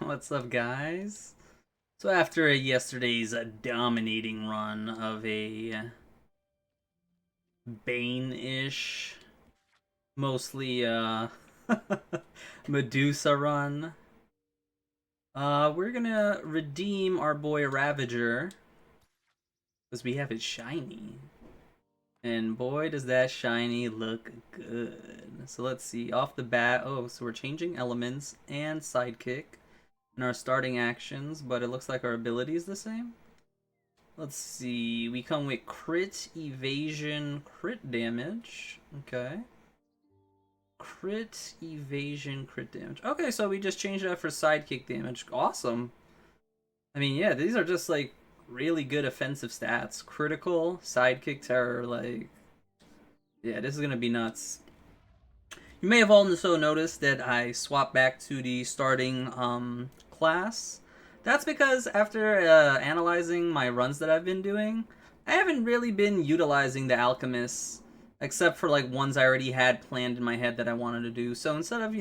What's up, guys? So after yesterday's dominating run of a Bane-ish, mostly Medusa run, we're gonna redeem our boy Ravager because we have it shiny. And boy, does that shiny look good. So let's see, off the bat, so we're changing elements and sidekick in our starting actions, but it looks like our ability is the same. Let's see, we come with crit, evasion, crit damage. Okay. Crit, evasion, crit damage. Okay, so we just changed that for sidekick damage. Awesome. I mean, yeah, these are just like really good offensive stats. Critical, sidekick, terror, like, yeah, this is gonna be nuts. You may have also noticed that I swapped back to the starting class. That's because after analyzing my runs that I've been doing, I haven't really been utilizing the alchemists, except for like ones I already had planned in my head that I wanted to do. So instead of,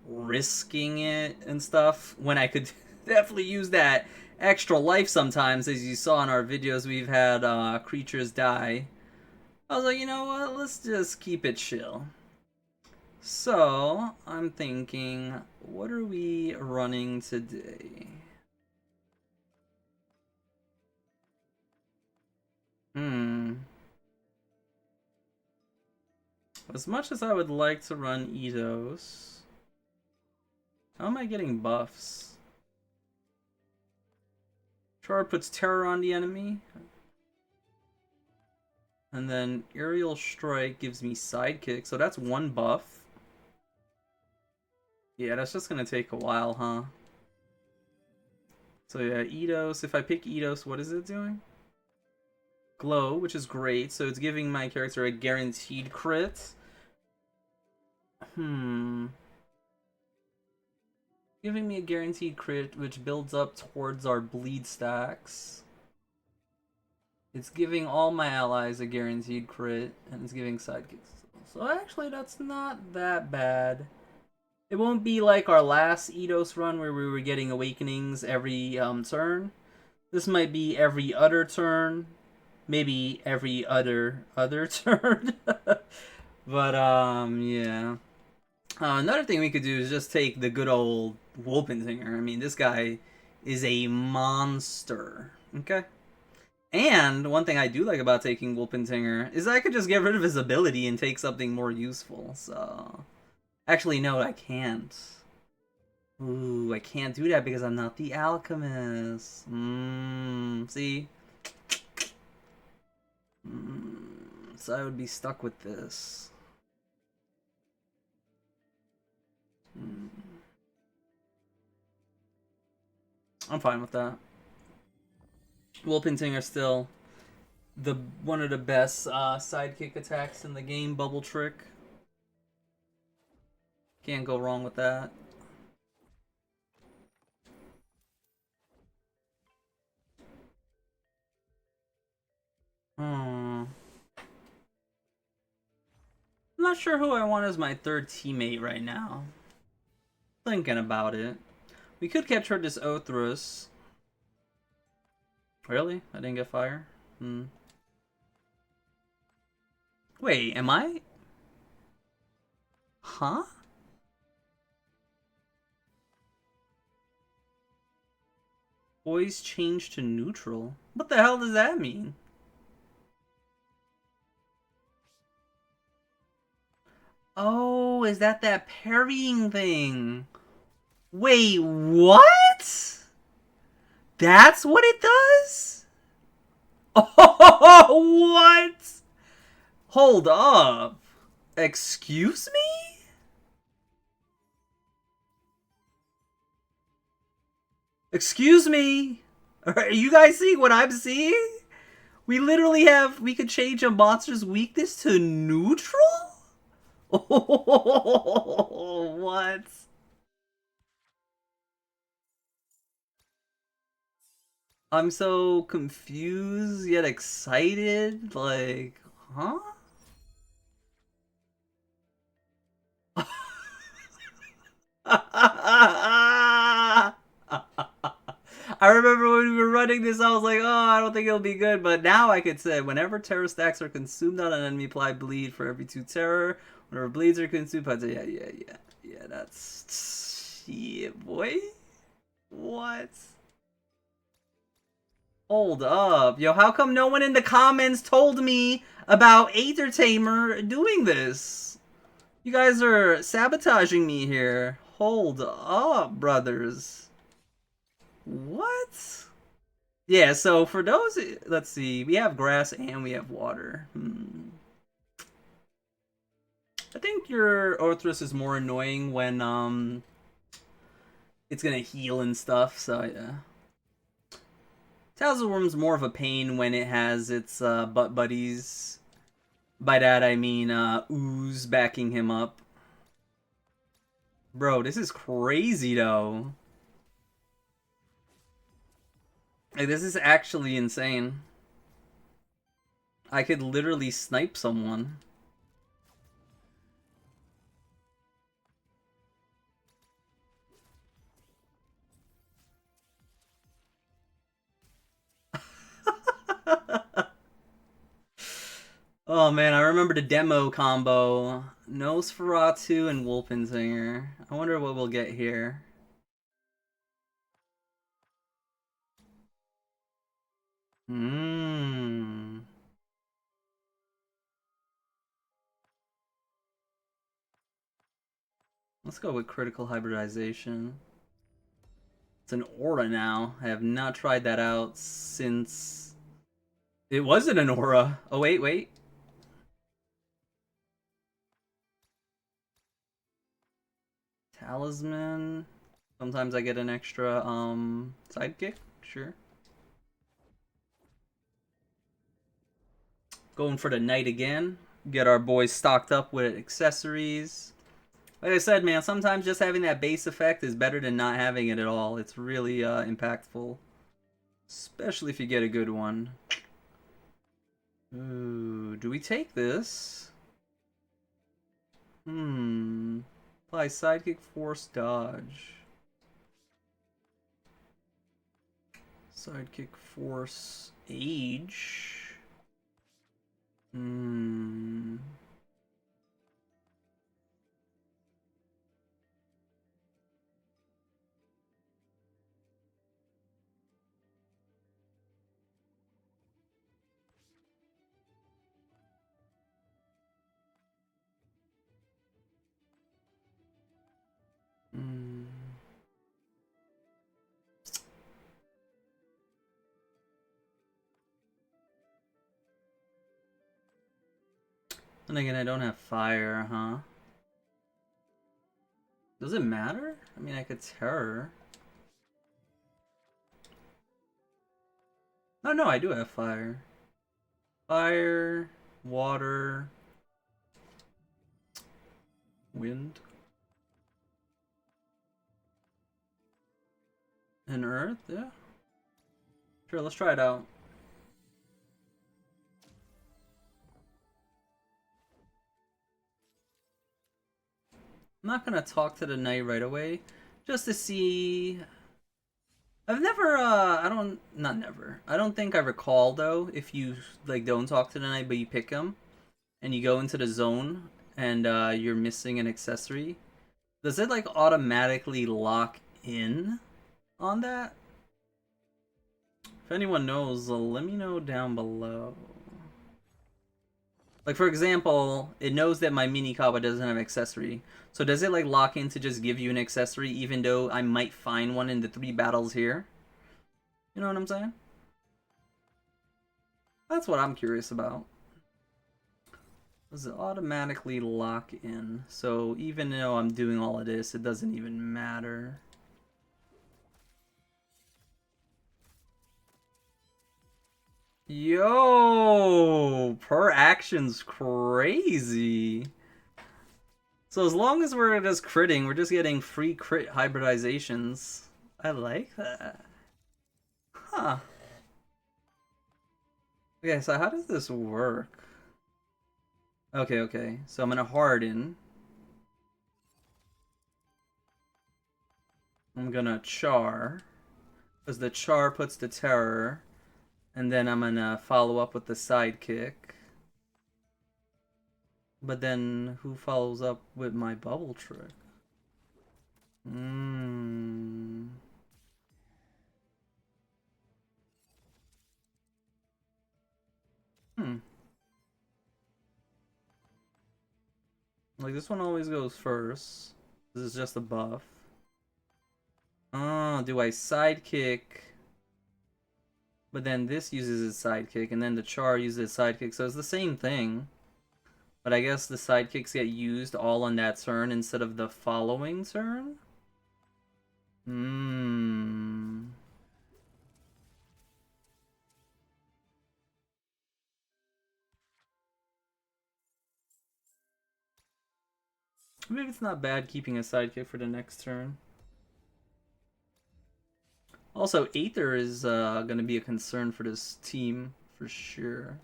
risking it and stuff, when I could definitely use that extra life sometimes, as you saw in our videos, we've had creatures die. I was like, you know what, let's just keep it chill. So, I'm thinking, what are we running today? As much as I would like to run Eidos, how am I getting buffs? Char puts terror on the enemy. And then Aerial Strike gives me sidekick, so that's one buff. Yeah, that's just gonna take a while, huh? So yeah, Eidos. If I pick Eidos, what is it doing? Glow, which is great. So it's giving my character a guaranteed crit. Giving me a guaranteed crit, which builds up towards our bleed stacks. It's giving all my allies a guaranteed crit, and it's giving sidekicks. So actually, that's not that bad. It won't be like our last Eidos run where we were getting awakenings every turn. This might be every other turn, maybe every other turn. But yeah. Another thing we could do is just take the good old Wolpensinger. I mean, this guy is a monster. Okay. And one thing I do like about taking Wolpensinger is I could just get rid of his ability and take something more useful. So, actually, no, I can't. Ooh, I can't do that because I'm not the alchemist. See? So I would be stuck with this. I'm fine with that. Wolpensinger still one of the best sidekick attacks in the game. Bubble trick. Can't go wrong with that. I'm not sure who I want as my third teammate right now. Thinking about it. We could capture this Othrus. Really? I didn't get fire? Wait, am I? Huh? Boys change to neutral? What the hell does that mean? Oh, is that parrying thing? Wait, what? That's what it does? Oh, what? Hold up. Excuse me? Excuse me? Are you guys seeing what I'm seeing? We literally we could change a monster's weakness to neutral? Oh, what? I'm so confused yet excited. Like, huh? I remember when we were running this, I was like, oh, I don't think it'll be good. But now I could say, whenever terror stacks are consumed on an enemy, apply bleed for every 2 terror. Whenever bleeds are consumed, yeah, that's... Yeah, boy. What? Hold up. Yo, how come no one in the comments told me about Aethertamer doing this? You guys are sabotaging me here. Hold up, brothers. What? Yeah, so for those, let's see, we have grass and we have water. I think your Orthrus is more annoying when it's gonna heal and stuff, so yeah. Talzalworm's more of a pain when it has its butt buddies. By that I mean Ooze backing him up. Bro, this is crazy though. Like, this is actually insane. I could literally snipe someone. Oh man, I remember the demo combo. Nosferatu and Wolpensinger. I wonder what we'll get here. Let's go with critical hybridization. It's an aura now. I have not tried that out since... It wasn't an aura. Oh, wait. Talisman. Sometimes I get an extra, sidekick. Sure. Going for the knight again. Get our boys stocked up with accessories. Like I said, man, sometimes just having that base effect is better than not having it at all. It's really impactful. Especially if you get a good one. Ooh, do we take this? Apply sidekick, force, dodge. Sidekick, force, age. And again, I don't have fire, huh? Does it matter? I mean, I could terror. Oh no, I do have fire. Fire, water, wind, and earth, yeah. Sure, let's try it out. I'm not gonna talk to the knight right away, just to see... I've never, I don't think I recall, though, if you, like, don't talk to the knight, but you pick him, and you go into the zone, and you're missing an accessory. Does it, like, automatically lock in on that? If anyone knows, let me know down below. Like, for example, it knows that my mini Kawa doesn't have accessory. So does it, like, lock in to just give you an accessory even though I might find one in the 3 battles here? You know what I'm saying? That's what I'm curious about. Does it automatically lock in? So even though I'm doing all of this, it doesn't even matter. Yo, per action's crazy. So as long as we're just critting, we're just getting free crit hybridizations. I like that. Huh. Okay, so how does this work? Okay. So I'm gonna harden. I'm gonna char. Because the char puts the terror, and then I'm gonna follow up with the sidekick. But then who follows up with my bubble trick? Hmm. Hmm. Like, this one always goes first. This is just a buff. Oh, do I sidekick? But then this uses its sidekick, and then the char uses its sidekick, so it's the same thing. But I guess the sidekicks get used all on that turn instead of the following turn? Hmm. Maybe it's not bad keeping a sidekick for the next turn. Also, Aether is going to be a concern for this team, for sure.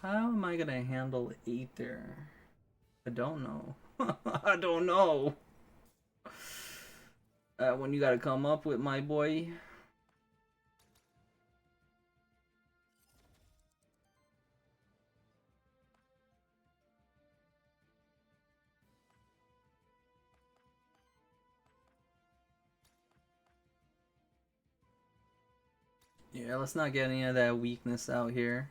How am I going to handle Aether? I don't know. I don't know. When you got to come up with, my boy. Yeah, let's not get any of that weakness out here.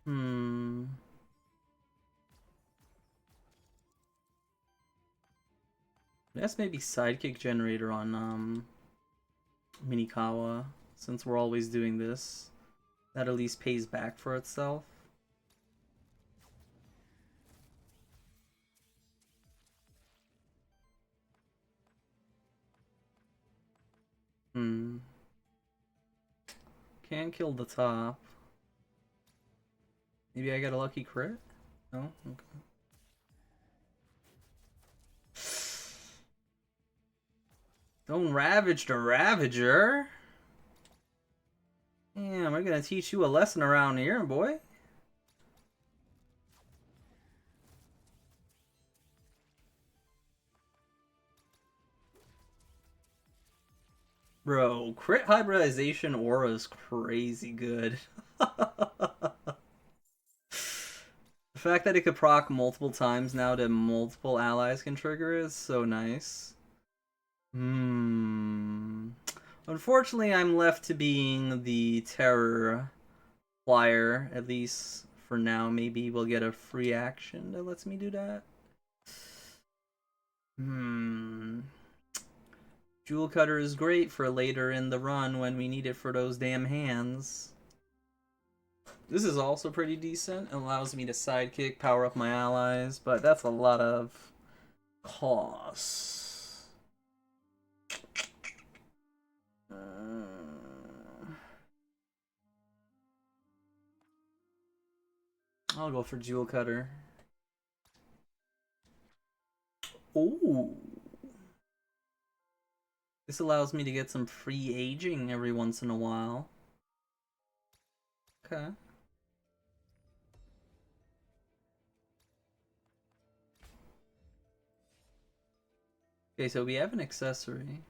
Hmm. That's maybe sidekick generator on Minikawa, since we're always doing this. That at least pays back for itself. Hmm. Can't kill the top. Maybe I get a lucky crit? No? Okay. Don't ravage the Ravager! Damn, we're gonna teach you a lesson around here, boy. Bro, crit hybridization aura is crazy good. The fact that it could proc multiple times now that multiple allies can trigger is so nice. Hmm. Unfortunately, I'm left to being the terror flyer, at least for now. Maybe we'll get a free action that lets me do that. Hmm. Jewel Cutter is great for later in the run when we need it for those damn hands. This is also pretty decent. It allows me to sidekick, power up my allies, but that's a lot of costs. I'll go for Jewel Cutter. Ooh. This allows me to get some free aging every once in a while. Okay. Okay, so we have an accessory.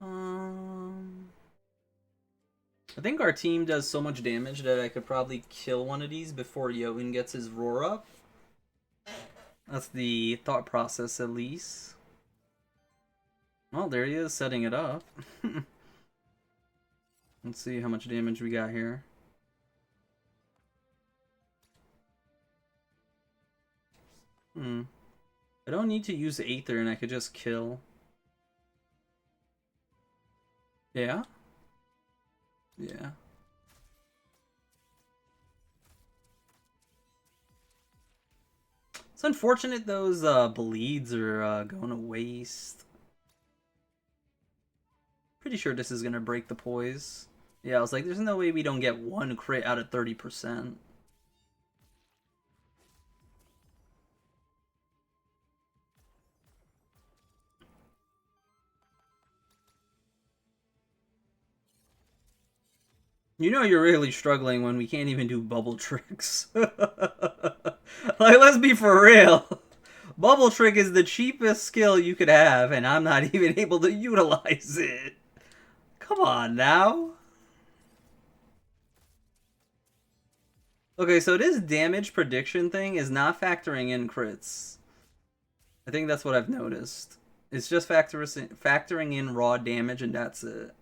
I think our team does so much damage that I could probably kill one of these before Yoin gets his roar up. That's the thought process, at least. Well, there he is, setting it up. Let's see how much damage we got here. I don't need to use Aether and I could just kill. Yeah? Yeah. It's unfortunate those bleeds are going to waste. Pretty sure this is going to break the poise. Yeah, I was like, there's no way we don't get one crit out of 30%. You know you're really struggling when we can't even do bubble tricks. Like, let's be for real. Bubble trick is the cheapest skill you could have, and I'm not even able to utilize it. Come on now. Okay, so this damage prediction thing is not factoring in crits. I think that's what I've noticed. It's just factoring in raw damage, and that's it.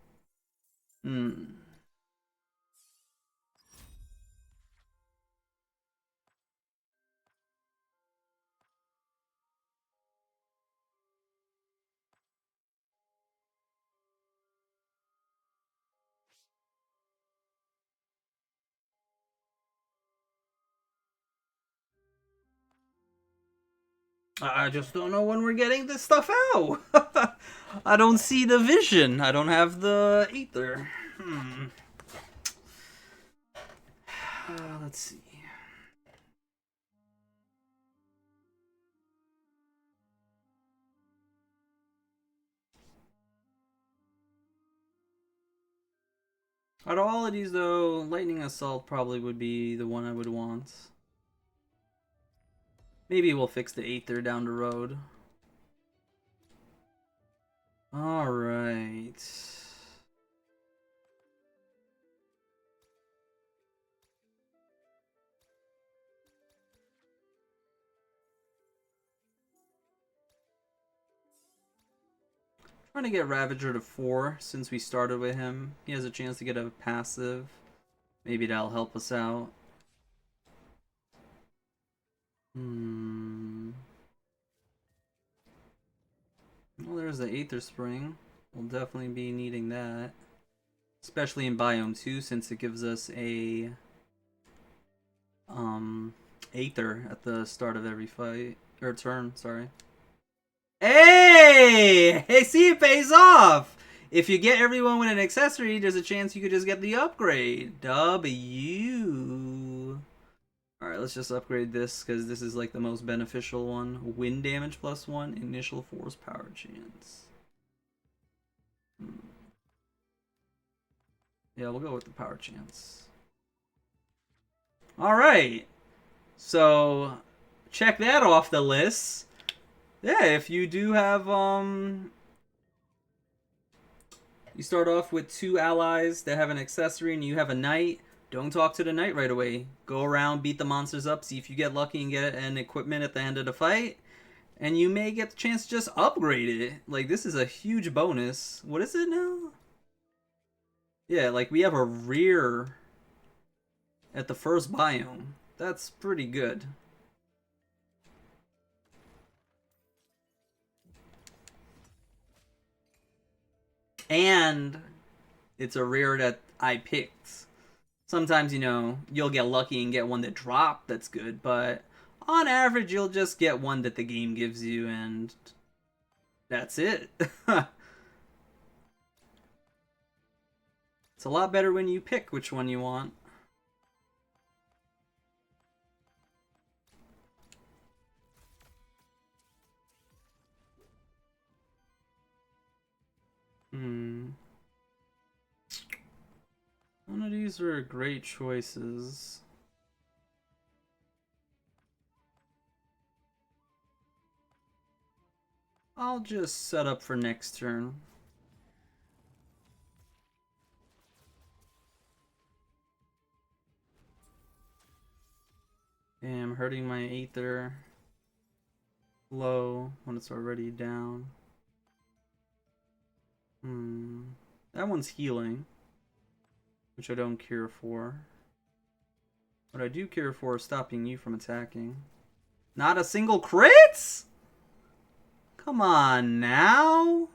I just don't know when we're getting this stuff out. I don't see the vision. I don't have the ether. Let's see. Out of all of these, though, Lightning Assault probably would be the one I would want. Maybe we'll fix the Aether down the road. Alright. Trying to get Ravager to 4 since we started with him. He has a chance to get a passive. Maybe that'll help us out. Well, there's the Aether Spring. We'll definitely be needing that. Especially in Biome 2 since it gives us a Aether at the start of every fight. Or turn, sorry. Hey! Hey, see, it pays off! If you get everyone with an accessory, there's a chance you could just get the upgrade. W. Alright, let's just upgrade this, because this is like the most beneficial one. Wind damage +1, initial force power chance. Yeah, we'll go with the power chance. Alright. So, check that off the list. Yeah, if you do have, you start off with 2 allies that have an accessory and you have a knight, don't talk to the knight right away. Go around, beat the monsters up, see if you get lucky and get an equipment at the end of the fight. And you may get the chance to just upgrade it. Like, this is a huge bonus. What is it now? Yeah, like, we have a rear at the first biome. That's pretty good. And it's a rare that I picked. Sometimes, you know, you'll get lucky and get one that dropped that's good, but on average, you'll just get one that the game gives you, and that's it. It's a lot better when you pick which one you want. None of these are great choices. I'll just set up for next turn. I'm hurting my Aether low when it's already down. That one's healing, which I don't care for. What I do care for is stopping you from attacking. Not a single crit? Come on now.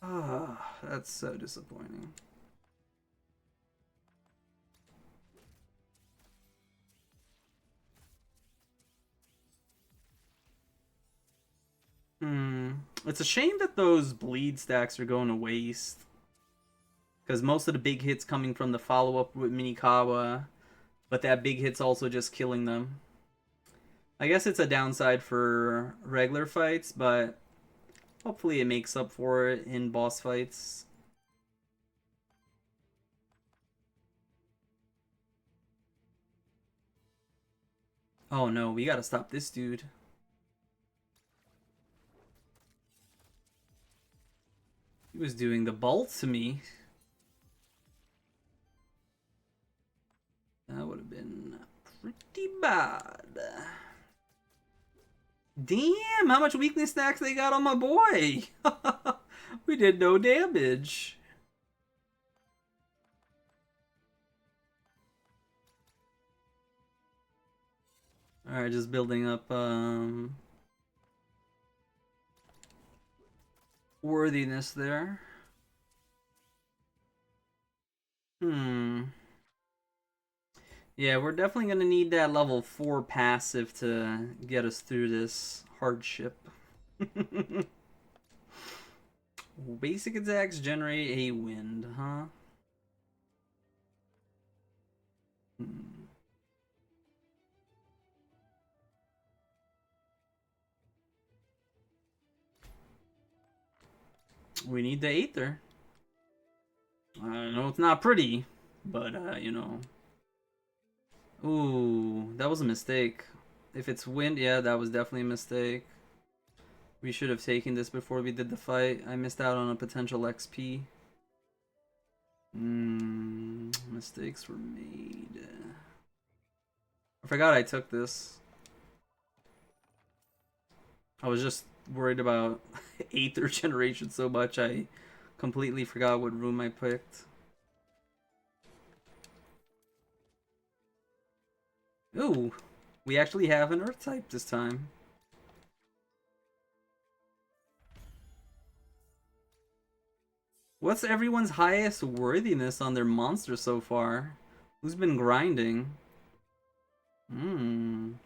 Ah, that's so disappointing. It's a shame that those bleed stacks are going to waste. Because most of the big hits coming from the follow-up with Minikawa, but that big hit's also just killing them. I guess it's a downside for regular fights, but hopefully it makes up for it in boss fights. Oh no, we gotta stop this dude. He was doing the bolt to me. That would have been pretty bad. Damn, how much weakness stacks they got on my boy. We did no damage. Alright, just building up worthiness there. Yeah, we're definitely going to need that level 4 passive to get us through this hardship. Basic attacks generate a wind, huh? We need the Aether. I know it's not pretty, but, you know. Ooh, that was a mistake. If it's wind, yeah, that was definitely a mistake. We should have taken this before we did the fight. I missed out on a potential XP. Mistakes were made. I forgot I took this. I was just worried about Aether generation so much I completely forgot what room I picked. Ooh, we actually have an Earth type this time. What's everyone's highest worthiness on their monster so far? Who's been grinding?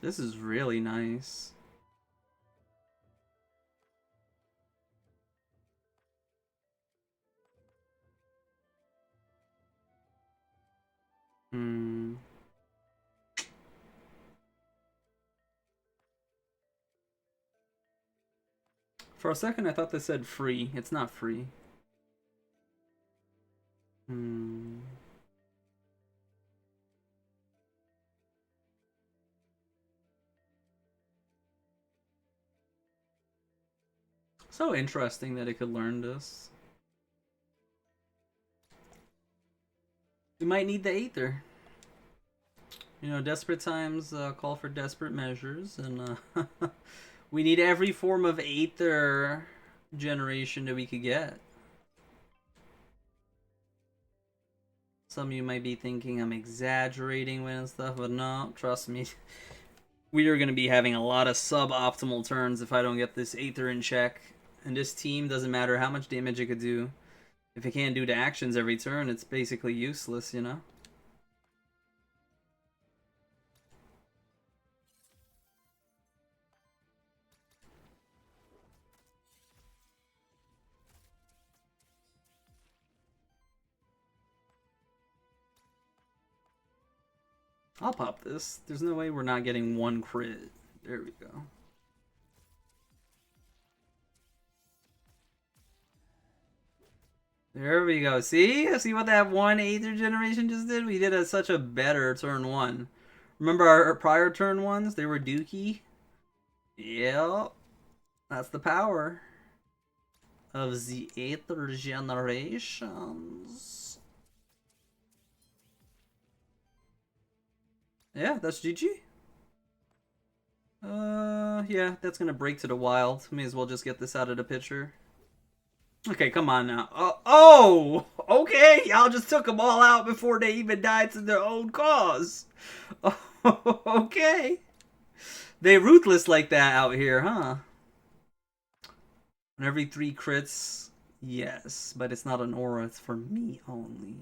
This is really nice. For a second, I thought this said free. It's not free. So interesting that it could learn this. We might need the Aether. You know, desperate times call for desperate measures, and we need every form of Aether generation that we could get. Some of you might be thinking I'm exaggerating and stuff, but no, trust me. We are going to be having a lot of suboptimal turns if I don't get this Aether in check. And this team, doesn't matter how much damage it could do. If it can't do the actions every turn, it's basically useless, you know? I'll pop this. There's no way we're not getting one crit. There we go. There we go. See? See what that one Aether generation just did? We did such a better turn 1. Remember our prior turn 1s? They were dookie. Yep. That's the power of the Aether generations. Yeah, that's GG. Yeah, that's gonna break to the wild. May as well just get this out of the picture. Okay, come on now. Oh! Okay, y'all just took them all out before they even died to their own cause. Okay. They ruthless like that out here, huh? And every 3 crits, yes. But it's not an aura, it's for me only.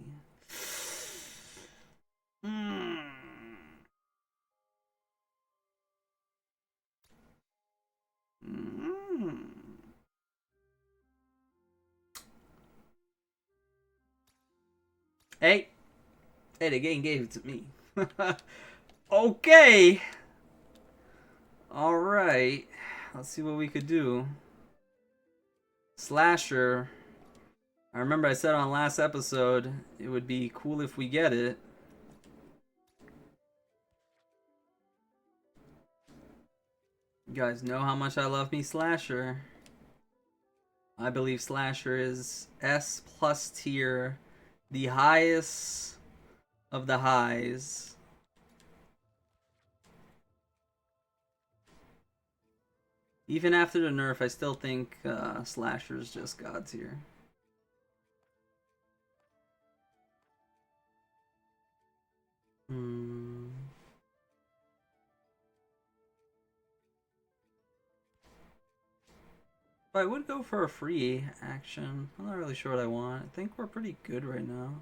Hey, the game gave it to me. Okay. Alright. Let's see what we could do. Slasher. I remember I said on last episode, it would be cool if we get it. You guys know how much I love me Slasher. I believe Slasher is S plus tier, the highest of the highs. Even after the nerf, I still think Slasher is just God tier. But I would go for a free action. I'm not really sure what I want. I think we're pretty good right now.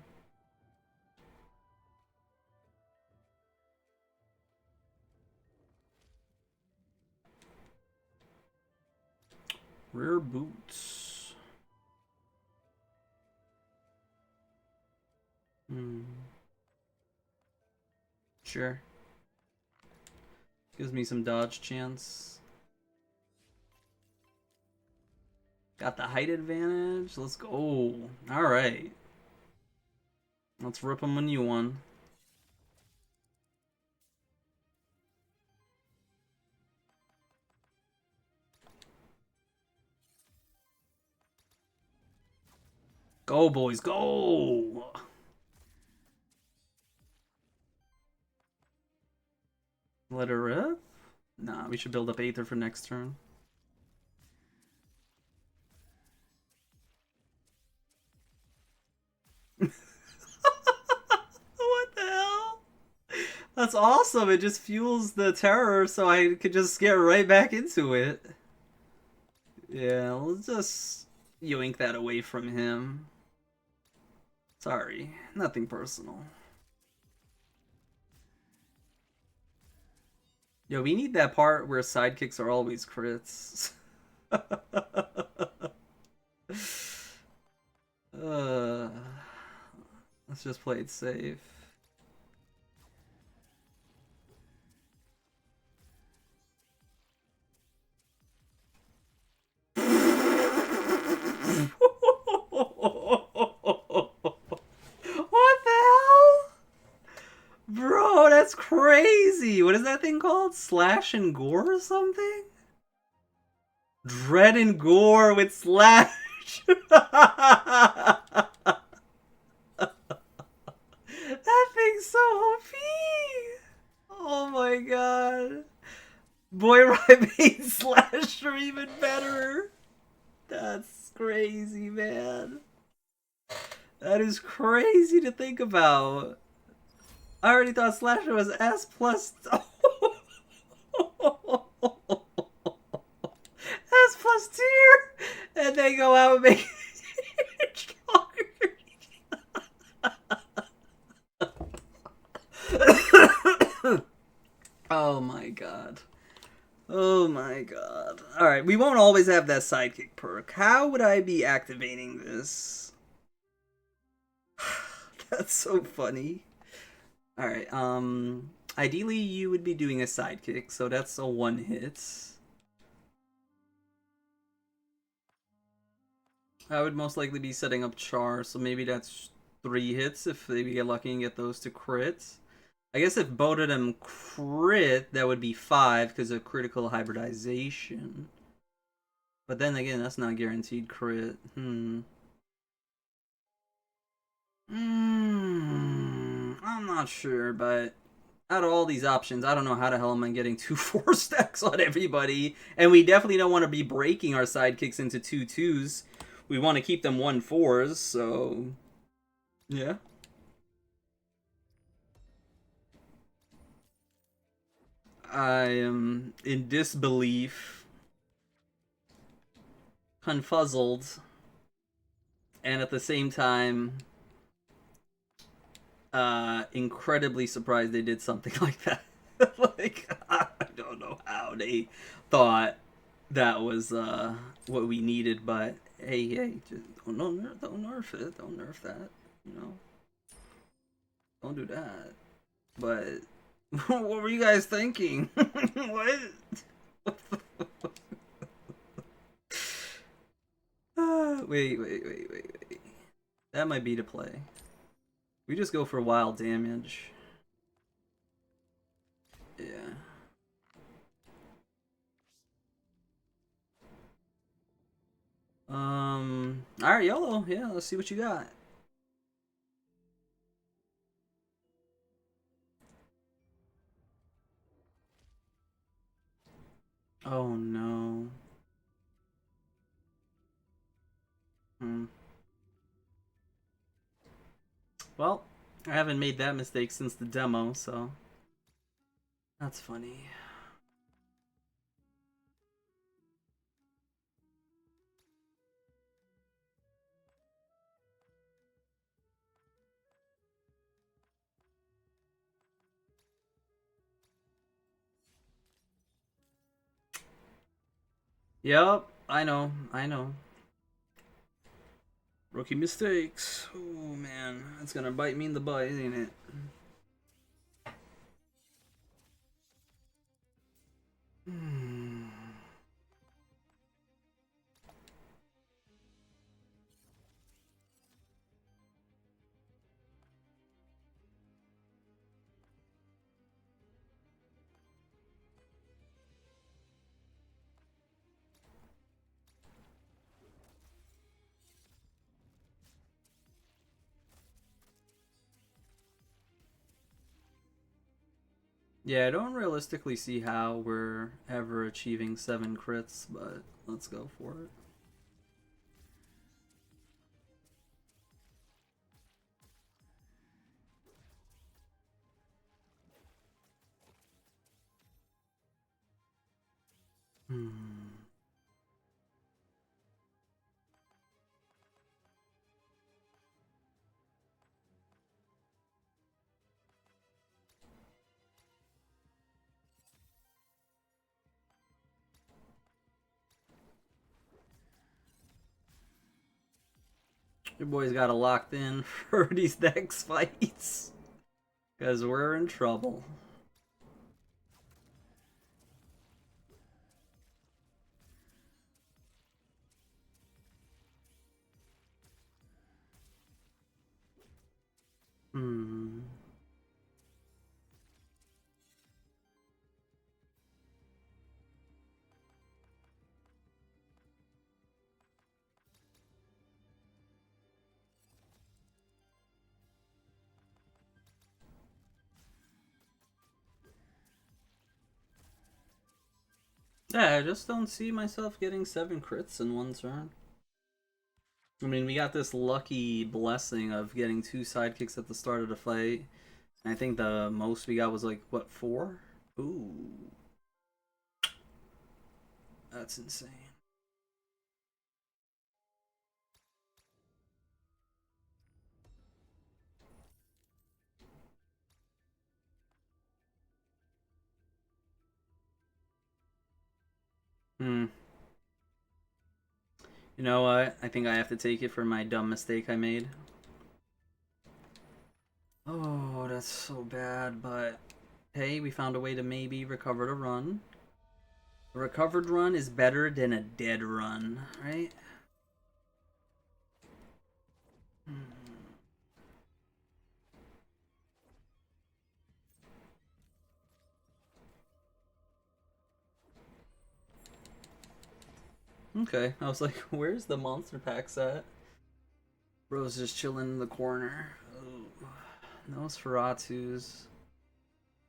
Rare boots. Sure. Gives me some dodge chance. Got the height advantage. Let's go. Alright. Let's rip him a new one. Go, boys, go! Let her rip? Nah, we should build up Aether for next turn. What the hell? That's awesome. It just fuels the terror so I could just get right back into it. Yeah, let's just yoink that away from him. Sorry, nothing personal. Yo, we need that part where sidekicks are always crits. Let's just play it safe. What the hell? Bro, that's crazy. What is that thing called? Slash and Gore or something? Dread and Gore with Slash. That thing's so OP. Oh my god. Boy, I made Slasher even better. That's crazy, man. That is crazy to think about. I already thought Slasher was S plus. S plus tier, and they go out and make it stronger. Oh my god. Oh my god. Alright, we won't always have that sidekick perk. How would I be activating this? That's so funny. Alright, ideally you would be doing a sidekick, so that's a one hit. I would most likely be setting up Char, so maybe that's 3 hits if they get lucky and get those to crit. I guess if both of them crit, that would be 5 because of critical hybridization. But then again, that's not guaranteed crit. I'm not sure, but out of all these options, I don't know how the hell am I getting 2 4 stacks on everybody. And we definitely don't want to be breaking our sidekicks into 2 2s. We want to keep them 1 4s, so yeah. I am in disbelief, confuzzled, and at the same time, incredibly surprised they did something like that. Like, I don't know how they thought that was what we needed, but hey, just don't nerf it, don't nerf that, you know, don't do that. But what were you guys thinking? What? Wait. That might be to play. We just go for wild damage. Yeah. Alright, YOLO. Yeah, let's see what you got. Oh no. Hmm. Well, I haven't made that mistake since the demo, so that's funny. Yep, I know, I know. Rookie mistakes. Oh man, that's gonna bite me in the butt, ain't it? Hmm. Yeah, I don't realistically see how we're ever achieving 7 crits, but let's go for it. Hmm. Your boys got it locked in for these next fights. Because we're in trouble. Hmm. Yeah, I just don't see myself getting 7 crits in one turn. I mean, we got this lucky blessing of getting 2 sidekicks at the start of the fight. I think the most we got was like, what, 4? Ooh. That's insane. Hmm. You know what? I think I have to take it for my dumb mistake I made. Oh, that's so bad, but hey, we found a way to maybe recover the run. A recovered run is better than a dead run, right? Hmm. Okay, I was like, where's the monster packs at? Bro's just chilling in the corner. Oh, Nosferatus.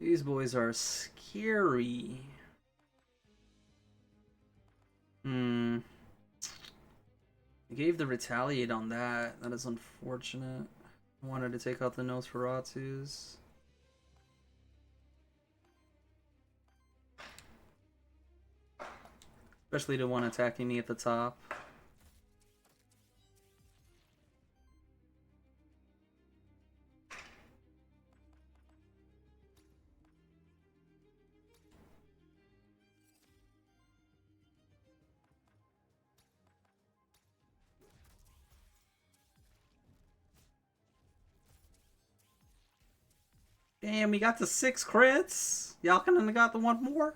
These boys are scary. Hmm. I gave the retaliate on that. That is unfortunate. I wanted to take out the Nosferatus. Especially the one attacking me at the top. Damn, we got the 6 crits. Y'all couldn't have got the one more.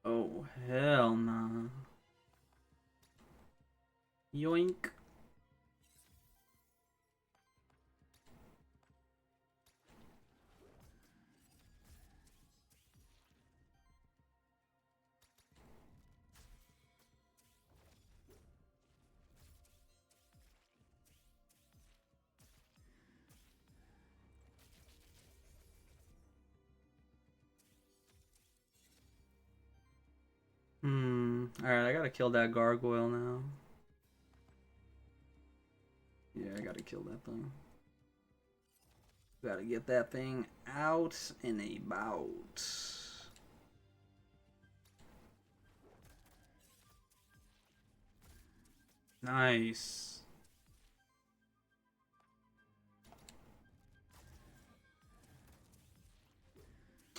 Oh, hell nah. Yoink. Alright, I gotta kill that gargoyle now. Yeah, I gotta kill that thing. Gotta get that thing out and about. Nice.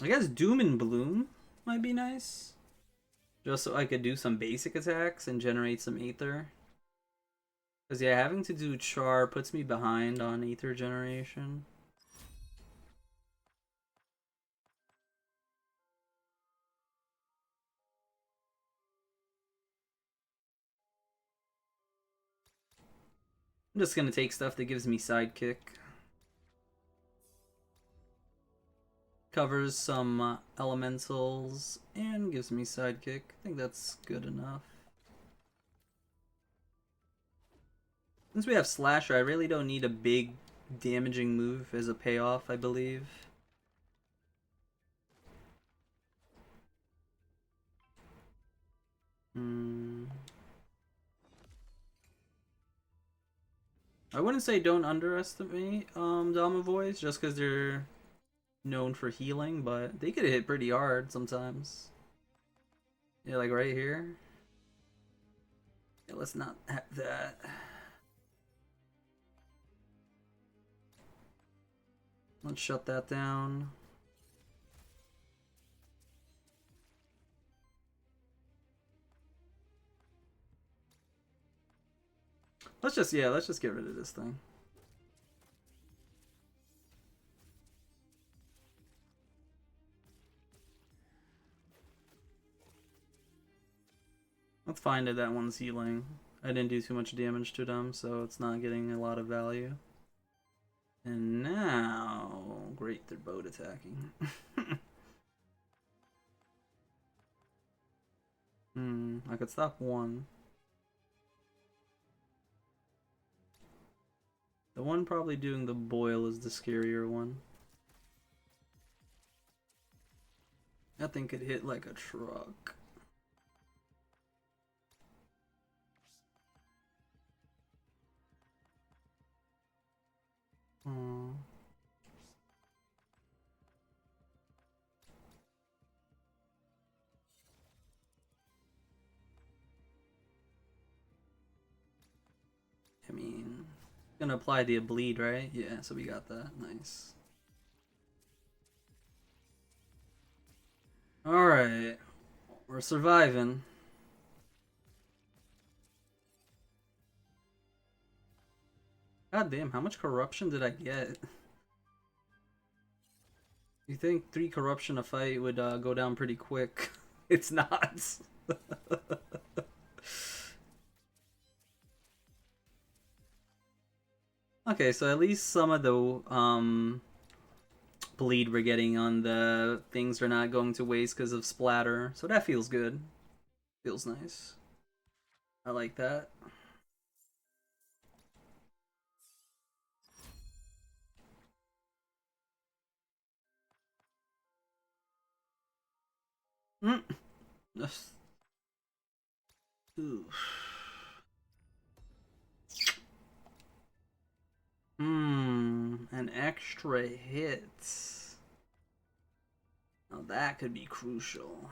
I guess Doom and Bloom might be nice. Just so I could do some basic attacks and generate some Aether. Because, yeah, having to do Char puts me behind on Aether generation. I'm just gonna take stuff that gives me Sidekick. Covers some elementals and gives me Sidekick. I think that's good enough. Since we have Slasher, I really don't need a big damaging move as a payoff, I believe. I wouldn't say don't underestimate Domovoids just because they're known for healing, but they could hit pretty hard sometimes. Yeah, like right here. Yeah, let's not have that. Let's shut that down. Let's just get rid of this thing. Let's find it that one's healing. I didn't do too much damage to them, so it's not getting a lot of value. And now, great, they're boat attacking. I could stop one. The one probably doing the boil is the scarier one. That thing could hit like a truck. Aww. I mean, gonna apply the bleed, right? Yeah, so we got that. Nice. Alright. We're surviving. God damn, how much corruption did I get? You think 3 corruption a fight would go down pretty quick? It's not. Okay, so at least some of the bleed we're getting on the things are not going to waste because of splatter. So that feels good. Feels nice. I like that. Mm. An extra hit. Now that could be crucial.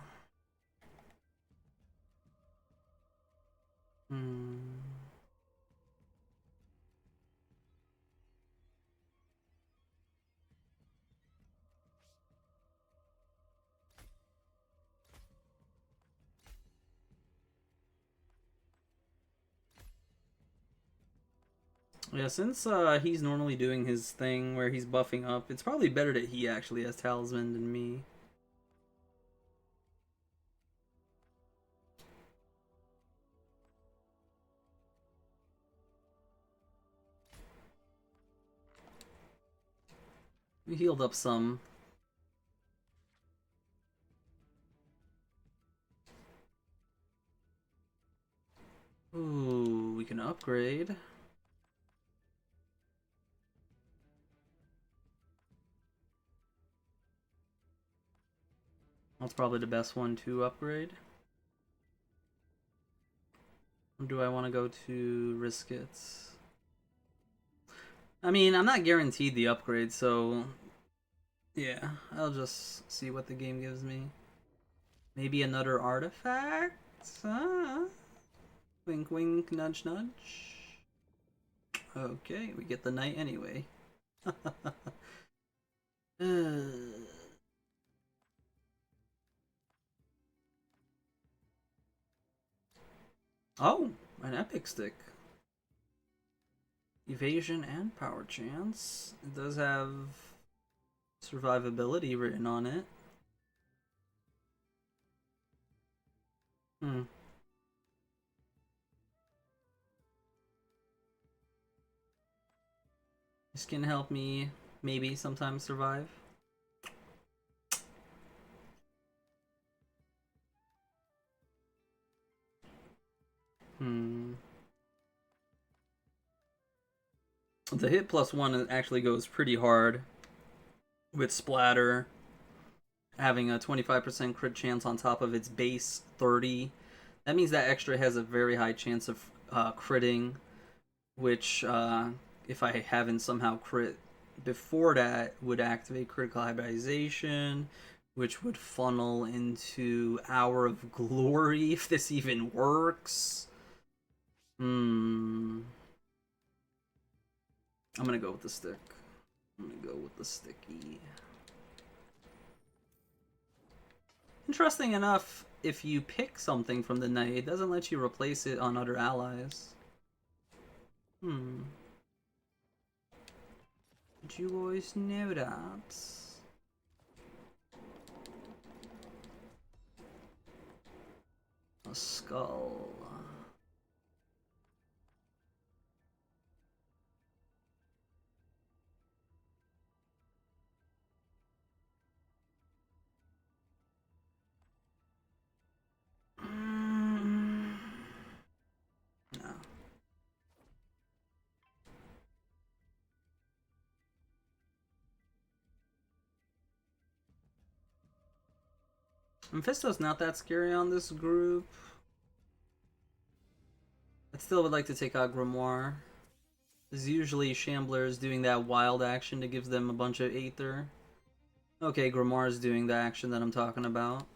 Yeah, since he's normally doing his thing where he's buffing up, it's probably better that he actually has Talisman than me. We healed up some. Ooh, we can upgrade. That's probably the best one to upgrade. Or do I want to go to risk it? I mean, I'm not guaranteed the upgrade, so yeah, I'll just see what the game gives me. Maybe another artifact? Wink wink, nudge nudge. Okay, we get the knight anyway. Oh, an epic stick. Evasion and power chance. It does have survivability written on it. Hmm. This can help me maybe sometimes survive. Hmm. The hit +1 actually goes pretty hard with splatter, having a 25% crit chance on top of its base 30. That means that extra has a very high chance of critting, which if I haven't somehow crit before that would activate critical hybridization, which would funnel into Hour of Glory if this even works. I'm gonna go with the stick. I'm gonna go with the sticky. Interesting enough, if you pick something from the knight, it doesn't let you replace it on other allies. Did you guys know that? A skull. No. Mephisto's not that scary on this group. I still would like to take out Grimoire. There's usually Shamblers doing that wild action that gives them a bunch of Aether. Okay, Grimoire's doing the action that I'm talking about.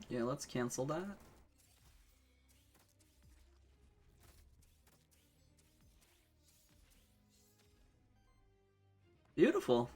Yeah, let's cancel that. Beautiful.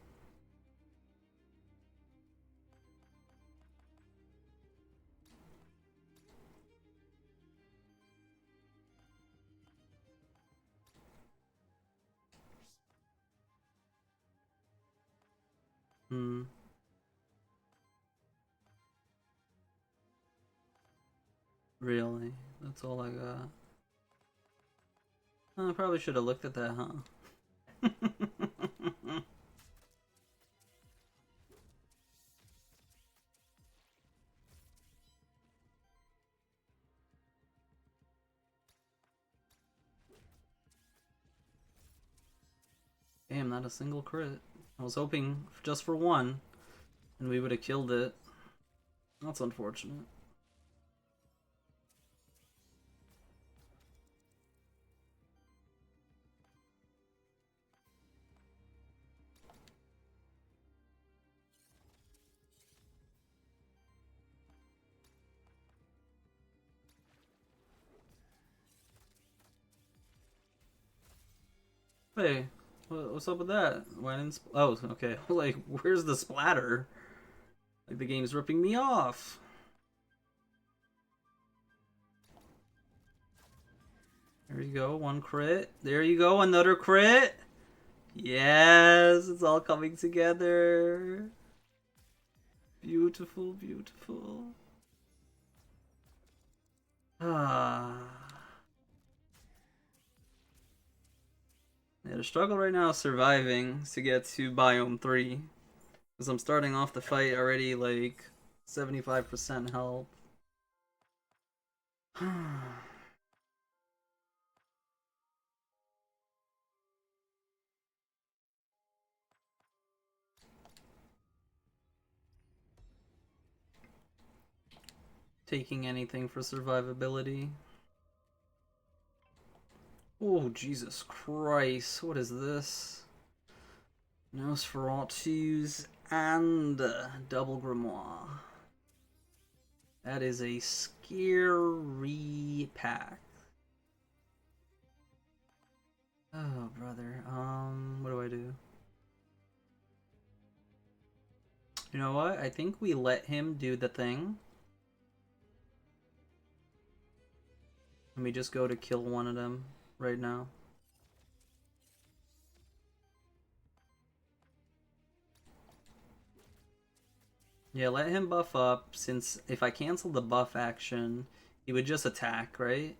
Really? That's all I got. Oh, I probably should have looked at that, huh? Damn, not a single crit. I was hoping just for one, and we would have killed it. That's unfortunate. Hey, what's up with that? Why didn't? Oh, okay. Like, where's the splatter? Like the game's ripping me off. There you go, one crit. There you go, another crit. Yes, it's all coming together. Beautiful, beautiful. Ah. Yeah, the struggle right now is surviving to get to Biome 3. Because I'm starting off the fight already like 75% health. taking anything for survivability. Oh, Jesus Christ. What is this? Nosferatu's and double grimoire. That is a scary pack. Oh, brother. What do I do? You know what? I think we let him do the thing. Let me just go to kill one of them right now. Yeah, let him buff up, since if I cancel the buff action, he would just attack, right?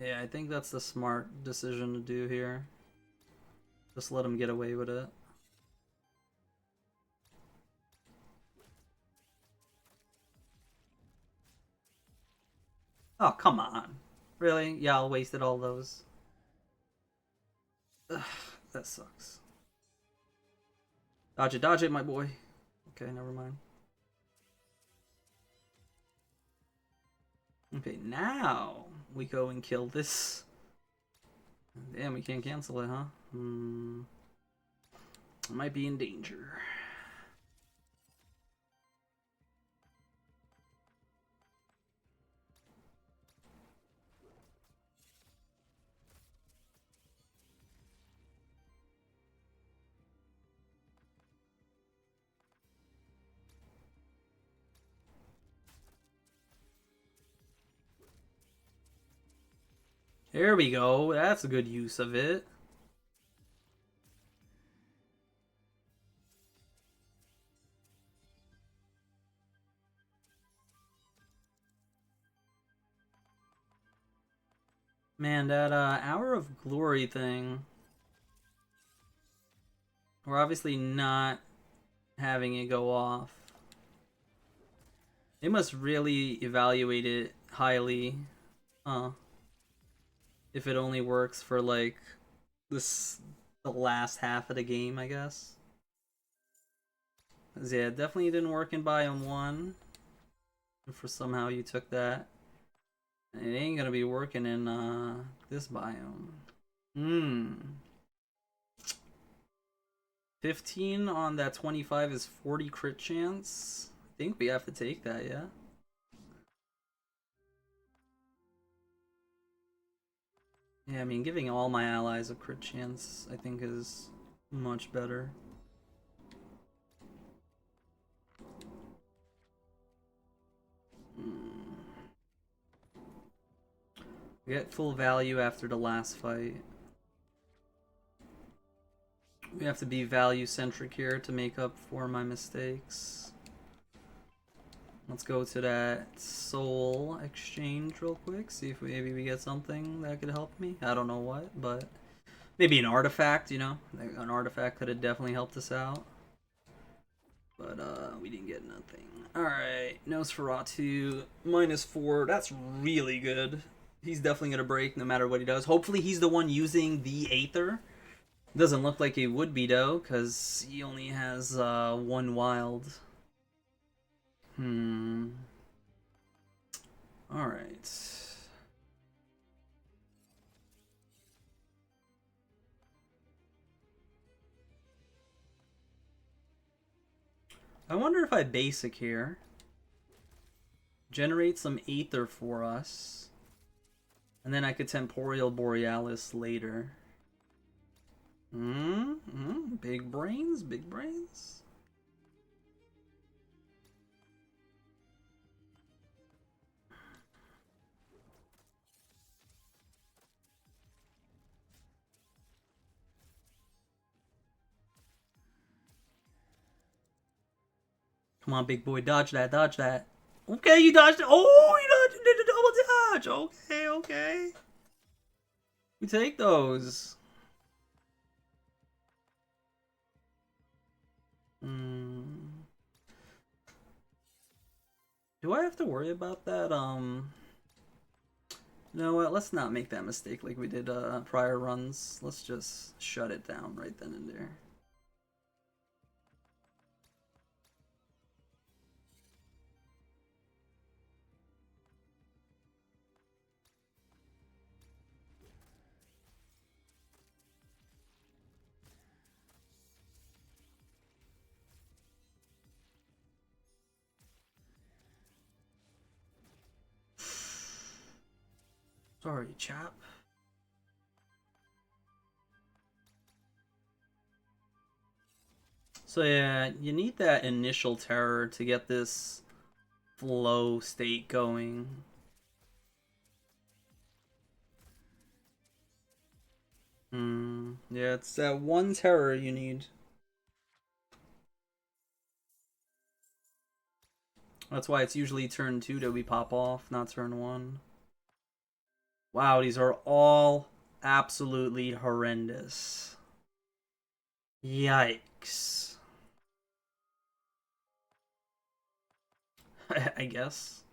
Yeah, I think that's the smart decision to do here. Just let him get away with it. Oh, come on. Really? Y'all wasted all those. Ugh, that sucks. Dodge it, my boy. Okay, never mind. Okay, now we go and kill this. Damn, we can't cancel it, huh? I might be in danger. There we go. That's a good use of it. Man, that Hour of Glory thing. We're obviously not having it go off. They must really evaluate it highly. If it only works for like the last half of the game, I guess. Yeah, it definitely didn't work in biome 1. For somehow you took that. And it ain't gonna be working in this biome. 15 on that 25 is 40 crit chance. I think we have to take that, yeah? Yeah, I mean, giving all my allies a crit chance, I think, is much better. We get full value after the last fight. We have to be value-centric here to make up for my mistakes. Let's go to that soul exchange real quick, see if maybe we get something that could help me. I don't know what, but maybe an artifact, you know? An artifact could have definitely helped us out. But we didn't get nothing. Alright, Nosferatu, -4. That's really good. He's definitely going to break no matter what he does. Hopefully he's the one using the Aether. Doesn't look like he would be, though, because he only has 1 wild. Alright. I wonder if I basic here. Generate some Aether for us. And then I could Temporal Borealis later. Big brains, big brains. Come on, big boy, dodge that, dodge that. Okay, you dodged it. Oh, you did a double dodge. Okay, okay. We take those. Do I have to worry about that? You know what? Let's not make that mistake like we did prior runs. Let's just shut it down right then and there. Sorry, chap. So yeah, you need that initial terror to get this flow state going. Yeah, it's that one terror you need. That's why it's usually turn 2 that we pop off, not turn 1. Wow, these are all absolutely horrendous. Yikes. I guess.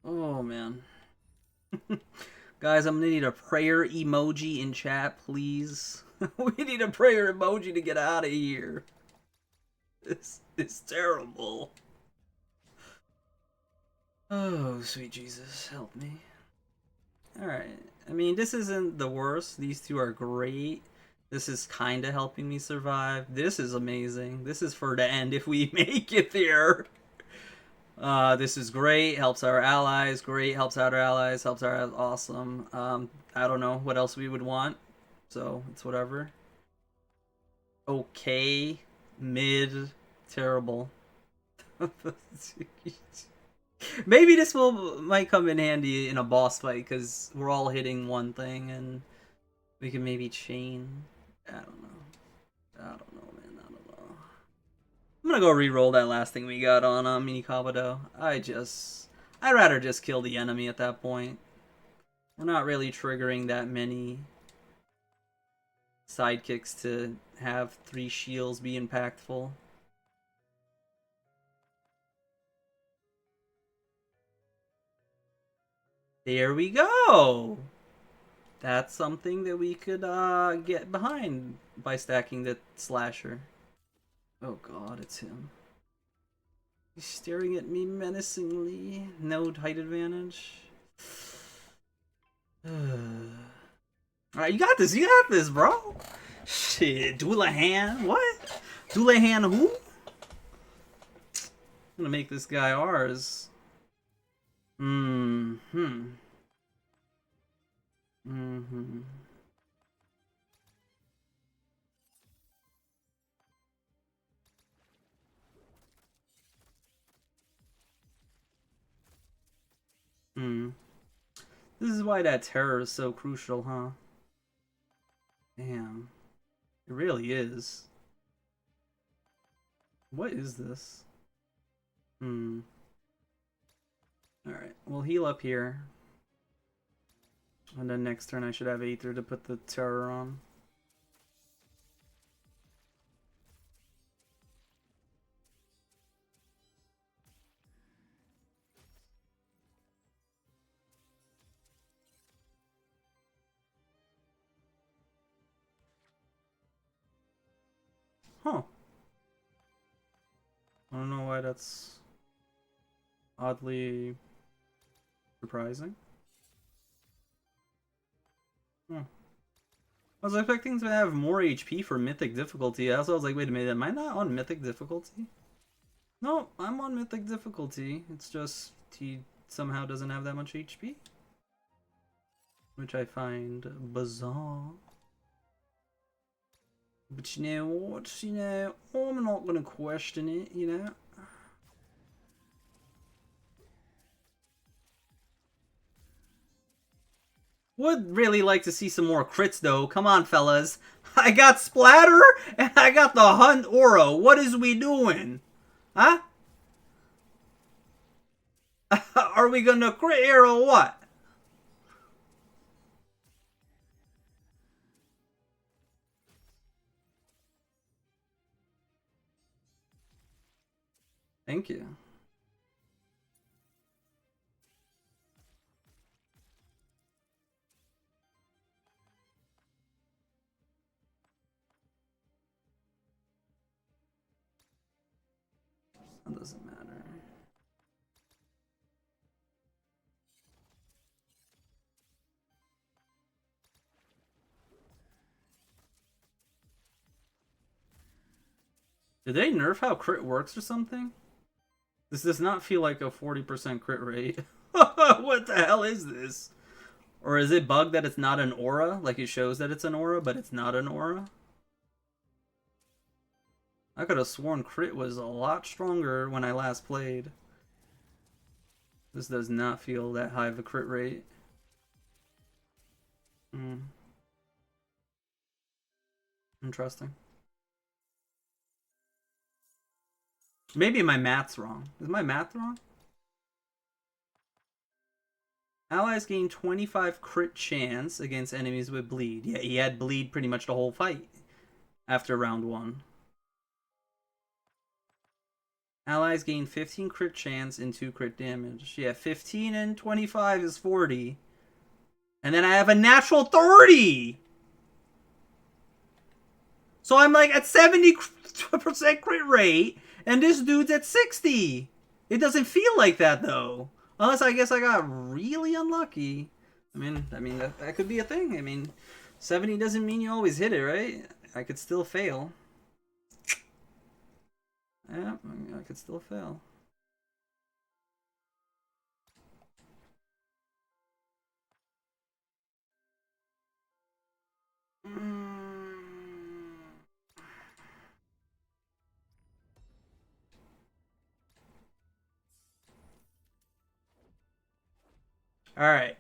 Oh, man. Guys, I'm gonna need a prayer emoji in chat, please. We need a prayer emoji to get out of here. This is terrible. Oh, sweet Jesus, help me. Alright. I mean, this isn't the worst. These two are great. This is kind of helping me survive. This is amazing. This is for the end if we make it there. This is great. Helps our allies. Great. Helps out our allies. Helps our allies. Awesome. I don't know what else we would want. So, it's whatever. Okay. Mid. Terrible. Maybe this might come in handy in a boss fight because we're all hitting one thing and we can maybe chain. I don't know. I don't know, man. I don't know. I'm gonna go re-roll that last thing we got on Mini Kabuto. I'd rather just kill the enemy at that point. We're not really triggering that many sidekicks to have 3 shields be impactful. There we go! That's something that we could get behind by stacking the slasher. Oh god, it's him. He's staring at me menacingly. No height advantage. Alright, you got this, bro. Shit, Doulahan? What? Doulahan who? I'm gonna make this guy ours. This is why that terror is so crucial, huh? Damn. It really is. What is this? Alright, we'll heal up here. And then next turn I should have Aether to put the terror on. Huh. I don't know why that's oddly surprising. I was expecting to have more HP for Mythic Difficulty. I was like, wait a minute, am I not on Mythic Difficulty? No, I'm on Mythic Difficulty. It's just he somehow doesn't have that much HP. Which I find bizarre. But you know what? You know, I'm not gonna question it, you know? Would really like to see some more crits though. Come on, fellas. I got Splatter and I got the Hunt Aura. What is we doing? Huh? Are we gonna crit here or what? Thank you. That doesn't matter. Did they nerf how crit works or something? This does not feel like a 40% crit rate. What the hell is this? Or is it bugged that it's not an aura? Like it shows that it's an aura, but it's not an aura? I could have sworn crit was a lot stronger when I last played. This does not feel that high of a crit rate. Interesting. Maybe my math's wrong. Is my math wrong? Allies gain 25 crit chance against enemies with bleed. Yeah, he had bleed pretty much the whole fight after round 1. Allies gain 15 crit chance and 2 crit damage. Yeah, 15 and 25 is 40. And then I have a natural 30! So I'm like at 70% crit rate, and this dude's at 60! It doesn't feel like that though. Unless I guess I got really unlucky. I mean that could be a thing. I mean, 70 doesn't mean you always hit it, right? I could still fail. Yeah, I could still fail. Alright.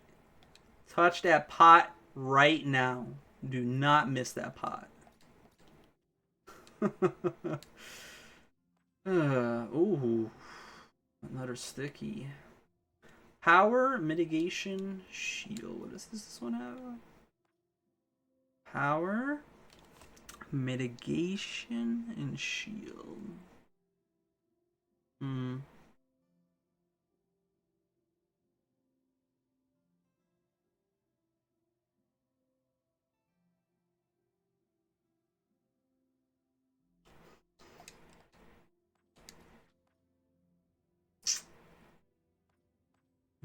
Touch that pot right now. Do not miss that pot. Ooh. Another sticky. Power, mitigation, shield. What does this one have? Power, mitigation, and shield.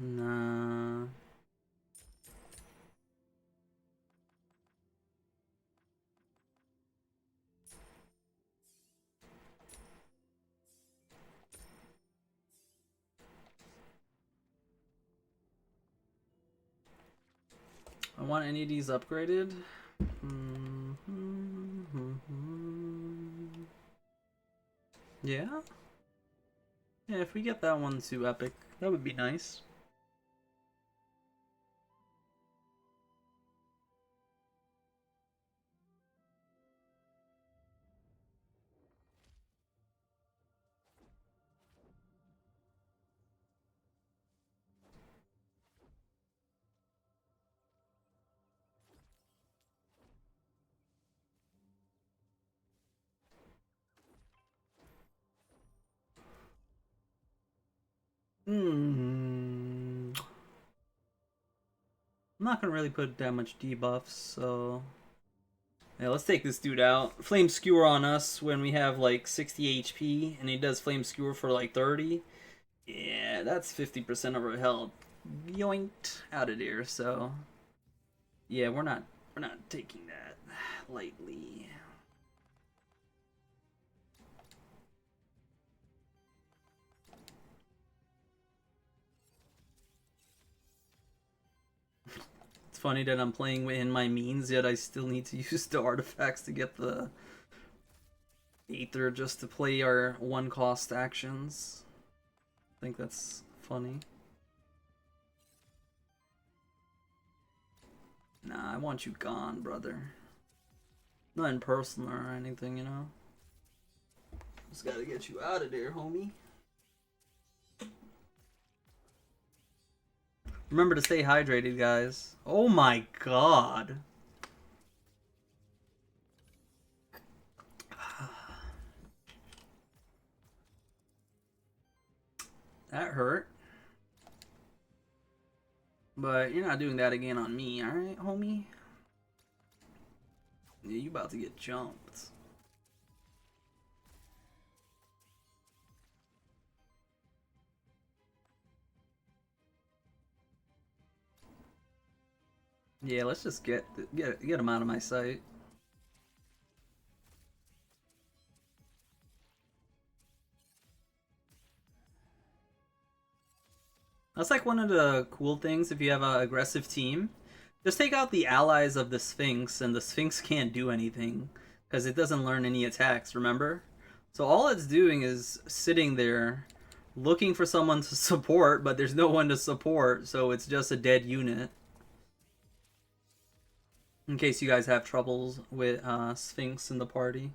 Nah. I want any of these upgraded. Yeah? Yeah, if we get that one to epic, that would be nice. I'm not gonna really put that much debuffs, so yeah, let's take this dude out. Flame Skewer on us when we have like 60 HP, and he does Flame Skewer for like 30. Yeah, that's 50% of our health. Yoinked out of there, so yeah, we're not taking that lightly. It's funny that I'm playing within my means, yet I still need to use the artifacts to get the Aether just to play our one-cost actions. I think that's funny. Nah, I want you gone, brother. Nothing personal or anything, you know? Just gotta get you out of there, homie. Remember to stay hydrated, guys. Oh my god. That hurt. But you're not doing that again on me, alright, homie? Yeah, you about to get jumped. Yeah, let's just get him out of my sight. That's like one of the cool things if you have an aggressive team. Just take out the allies of the Sphinx, and the Sphinx can't do anything because it doesn't learn any attacks, remember? So all it's doing is sitting there looking for someone to support, but there's no one to support, so it's just a dead unit. In case you guys have troubles with Sphinx in the party.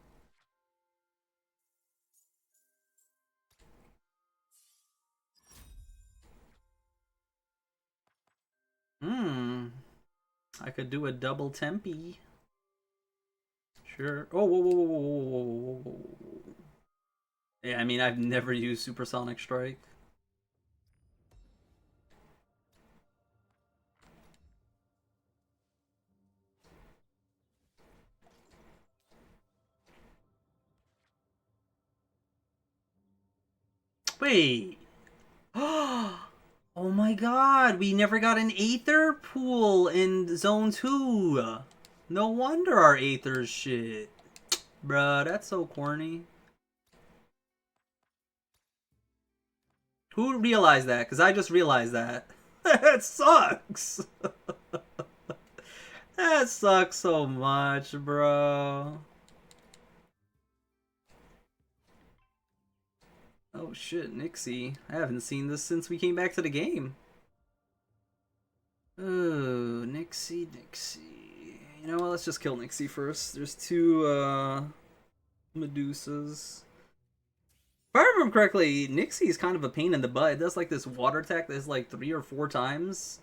I could do a double Tempe. Sure. Oh, whoa, whoa, whoa, whoa, whoa, whoa, whoa. Yeah, I mean, I've never used Supersonic Strike. Wait. Oh my god, we never got an Aether pool in Zone 2. No wonder our Aether's shit. Bruh, that's so corny. Who realized that? Because I just realized that. That sucks. That sucks so much, bro. Oh shit, Nixie. I haven't seen this since we came back to the game. Oh, Nixie. You know what, let's just kill Nixie first. There's two, Medusas. If I remember correctly, Nixie is kind of a pain in the butt. It does like this water attack that's like 3 or 4 times.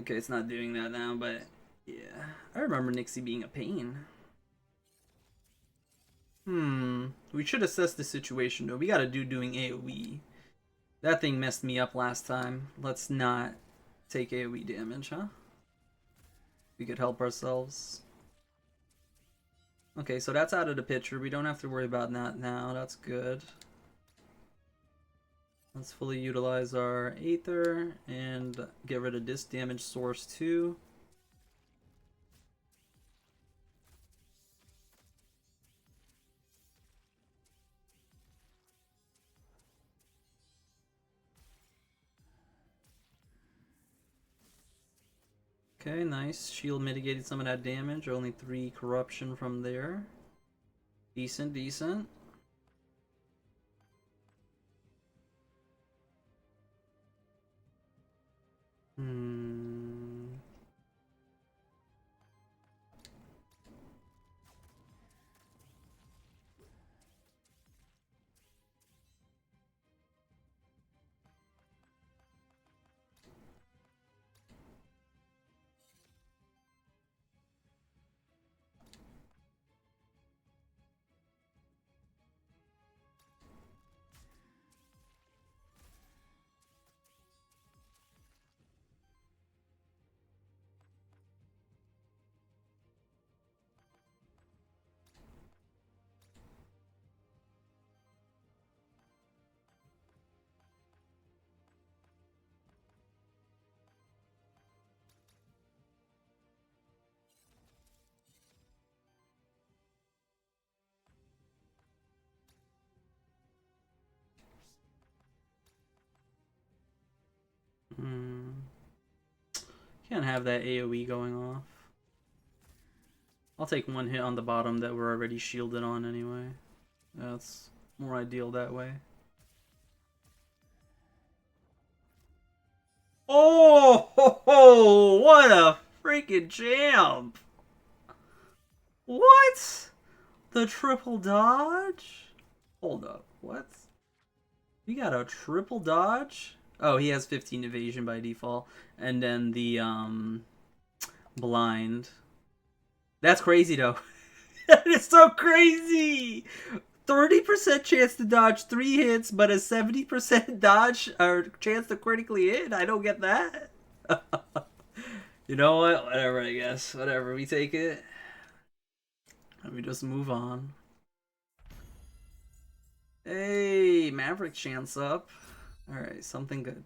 Okay, it's not doing that now, but yeah. I remember Nixie being a pain. We should assess the situation though. We gotta doing AoE. That thing messed me up last time. Let's not take AoE damage, huh? We could help ourselves. Okay, so that's out of the picture. We don't have to worry about that now. That's good. Let's fully utilize our Aether and get rid of this damage source too. Okay, nice. Shield mitigated some of that damage. Only 3 corruption from there. Decent. Can't have that AoE going off. I'll take 1 hit on the bottom that we're already shielded on anyway. That's more ideal that way. Oh, ho, ho, what a freaking champ! What? The triple dodge? Hold up, what? You got a triple dodge? Oh, he has 15 evasion by default. And then the, blind. That's crazy, though. That is so crazy! 30% chance to dodge 3 hits, but a 70% dodge or chance to critically hit? I don't get that. You know what? Whatever, I guess. Whatever, we take it. And we just move on. Hey, Maverick chance up. Alright, something good.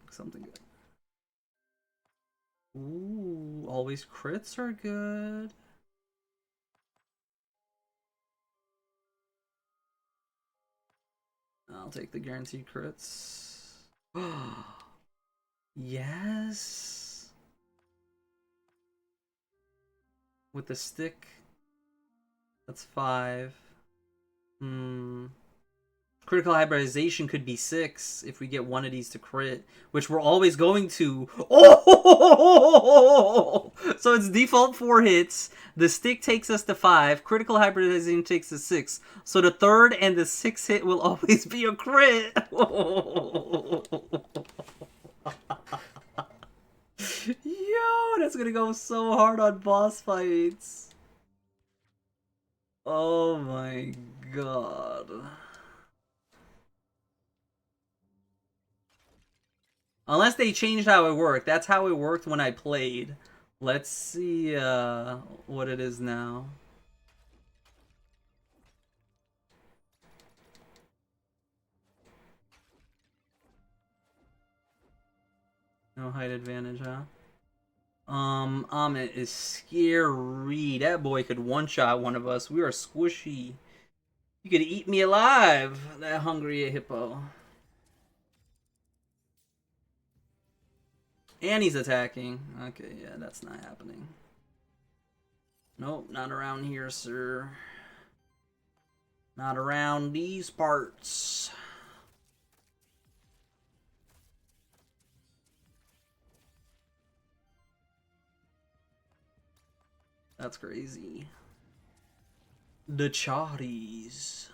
Ooh, always crits are good. I'll take the guaranteed crits. Yes. With the stick. That's 5. Critical hybridization could be 6 if we get one of these to crit, which we're always going to. Oh! So it's default 4 hits. The stick takes us to 5. Critical hybridization takes us 6. So the 3rd and the 6th hit will always be a crit. Yo, that's gonna go so hard on boss fights. Oh my god. Unless they changed how it worked. That's how it worked when I played. Let's see what it is now. No height advantage, huh? Amit is scary. That boy could one-shot one of us. We are squishy. You could eat me alive, that hungry hippo. And he's attacking. Okay, yeah, that's not happening. Nope, not around here, sir. Not around these parts. That's crazy. The Chotties.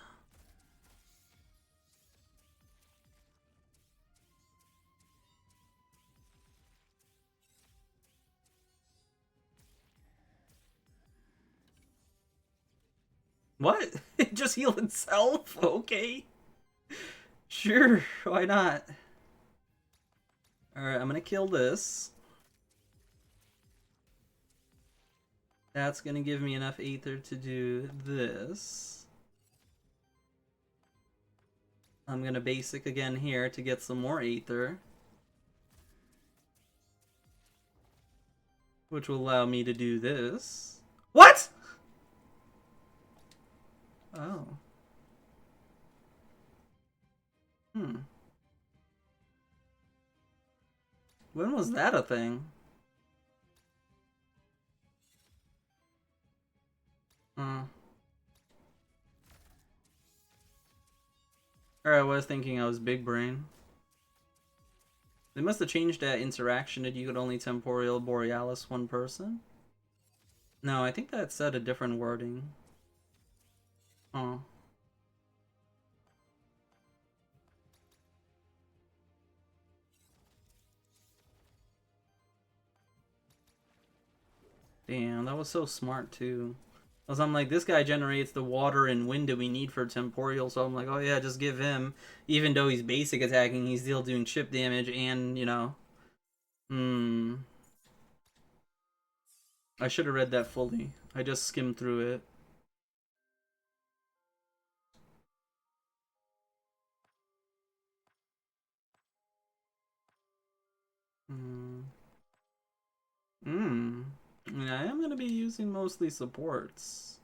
What? It just healed itself? Okay. Sure, why not? Alright, I'm gonna kill this. That's gonna give me enough Aether to do this. I'm gonna basic again here to get some more Aether. Which will allow me to do this. What?! Oh. When was that a thing? Or I was thinking I was big brain. They must have changed that interaction that you could only temporal Borealis one person. No, I think that said a different wording. Oh. Damn, that was so smart too. Because I'm like, this guy generates the water and wind that we need for temporal, so I'm like, oh yeah, just give him. Even though he's basic attacking, he's still doing chip damage and, you know. I should have read that fully. I just skimmed through it. I am going to be using mostly supports.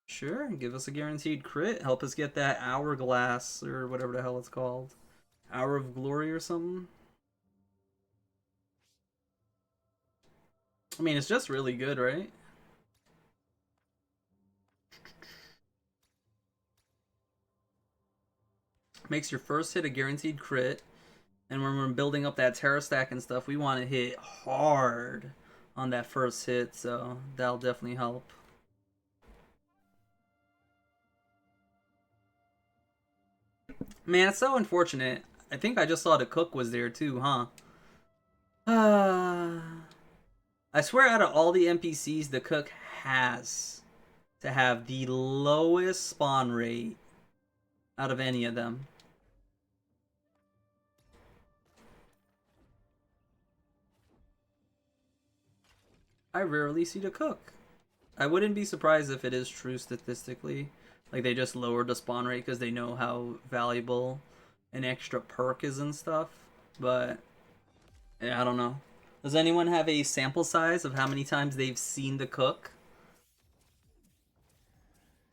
Sure, give us a guaranteed crit. Help us get that hourglass, or whatever the hell it's called. Hour of Glory or something. I mean, it's just really good, right? Makes your first hit a guaranteed crit. And when we're building up that Terra stack and stuff, we want to hit hard on that first hit, so that'll definitely help. Man, it's so unfortunate. I think I just saw the cook was there too, huh? I swear out of all the NPCs, the cook has to have the lowest spawn rate out of any of them. I rarely see the cook. I wouldn't be surprised if it is true statistically. Like, they just lowered the spawn rate because they know how valuable an extra perk is and stuff. But, yeah, I don't know. Does anyone have a sample size of how many times they've seen the cook?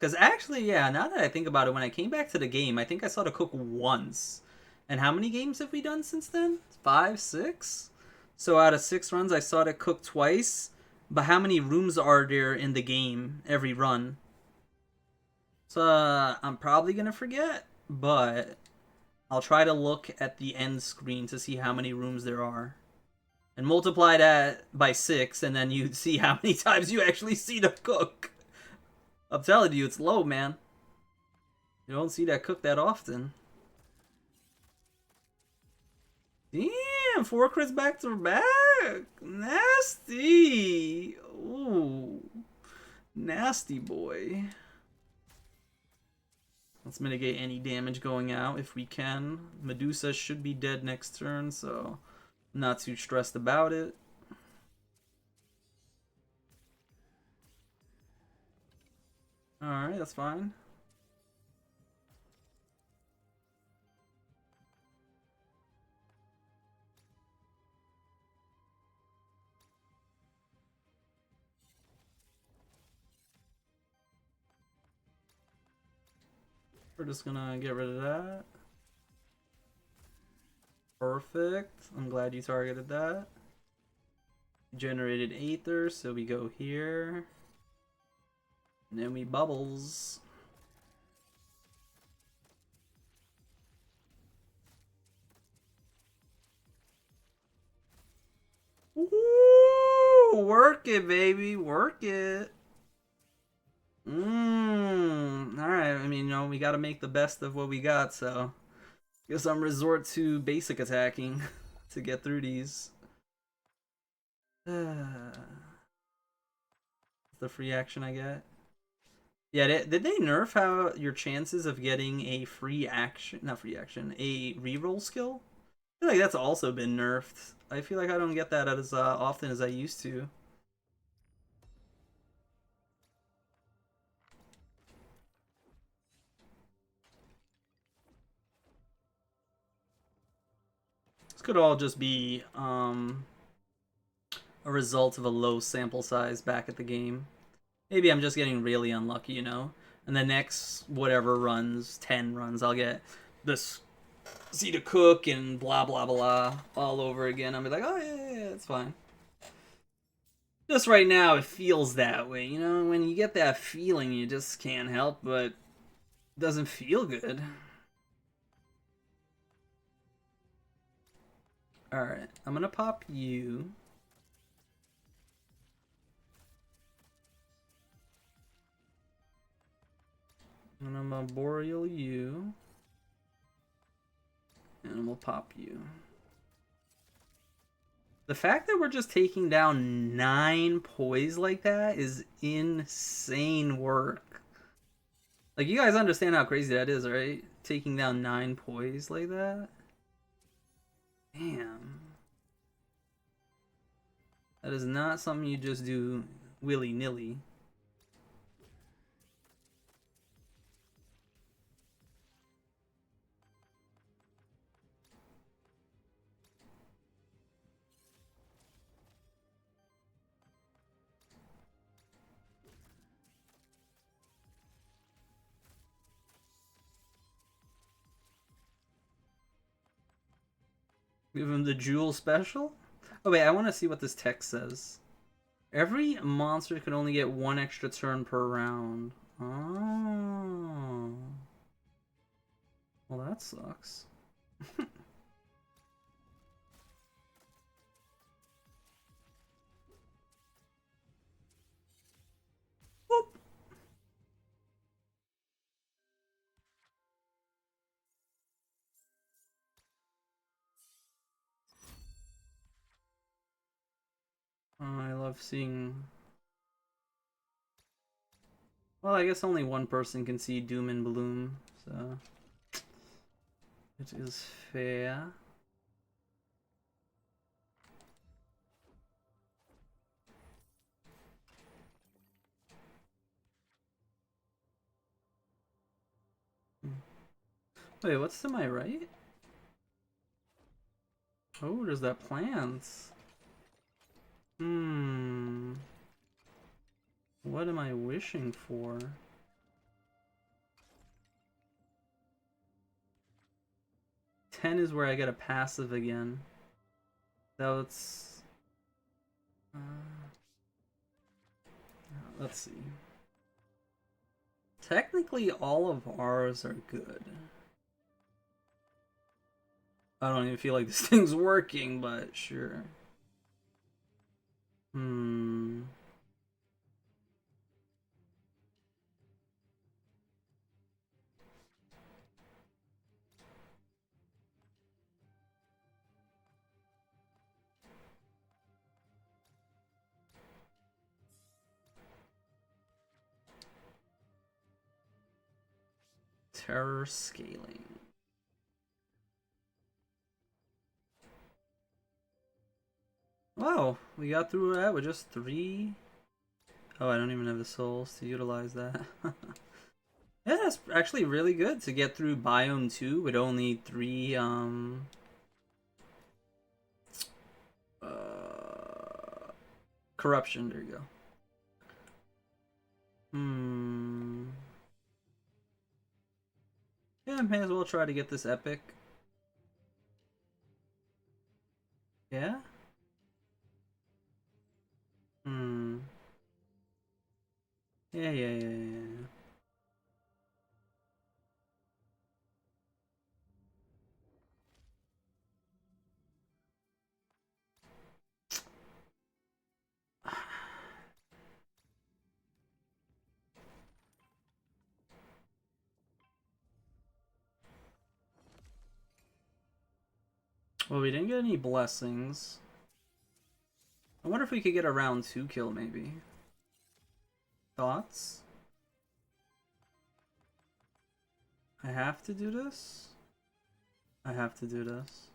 Because actually, yeah, now that I think about it, when I came back to the game, I think I saw the cook once. And how many games have we done since then? 5, 6? So out of 6 runs, I saw it cook twice. But how many rooms are there in the game every run? So I'm probably gonna forget, but I'll try to look at the end screen to see how many rooms there are. And multiply that by 6, and then you see how many times you actually see the cook. I'm telling you, it's low, man. You don't see that cook that often. Damn, 4 crits back to back. Nasty. Ooh. Nasty boy. Let's mitigate any damage going out if we can. Medusa should be dead next turn, so I'm not too stressed about it. Alright, that's fine. We're just gonna get rid of that. Perfect. I'm glad you targeted that. Generated Aether, so we go here. And then we bubbles. Ooh, work it, baby. Work it. Alright, I mean, you know, we gotta make the best of what we got, so guess I'm resort to basic attacking to get through these. The free action I get. Yeah, did they nerf how your chances of getting a free action, not free action, a reroll skill? I feel like that's also been nerfed. I feel like I don't get that as often as I used to. This could all just be a result of a low sample size back at the game. Maybe I'm just getting really unlucky, you know? And the next whatever runs, 10 runs, I'll get this see to cook and blah blah blah all over again. I'll be like, oh yeah, it's fine. Just right now, it feels that way, you know? When you get that feeling, you just can't help but it doesn't feel good. Alright, I'm gonna pop you. And I'm gonna boreal you. And we'll pop you. The fact that we're just taking down 9 poise like that is insane work. Like, you guys understand how crazy that is, right? Taking down 9 poise like that? Damn. That is not something you just do willy-nilly. Give him the jewel special? Oh wait, I want to see what this text says. Every monster can only get 1 extra turn per round. Oh. Well, that sucks. Boop. Oh, I love seeing... Well, I guess only one person can see Doom and Bloom, so... It is fair. Wait, what's to my right? Oh, there's that plant. What am I wishing for? 10 is where I get a passive again. That's... let's see. Technically, all of ours are good. I don't even feel like this thing's working, but sure. Hmm. Terror scaling. Wow, we got through that with just 3. Oh, I don't even have the souls to utilize that. Yeah, that's actually really good to get through Biome 2 with only 3, corruption. There you go. Yeah, may as well try to get this epic. Yeah? Yeah. Well, we didn't get any blessings. I wonder if we could get a round 2 kill, maybe. Thoughts? I have to do this? I have to do this.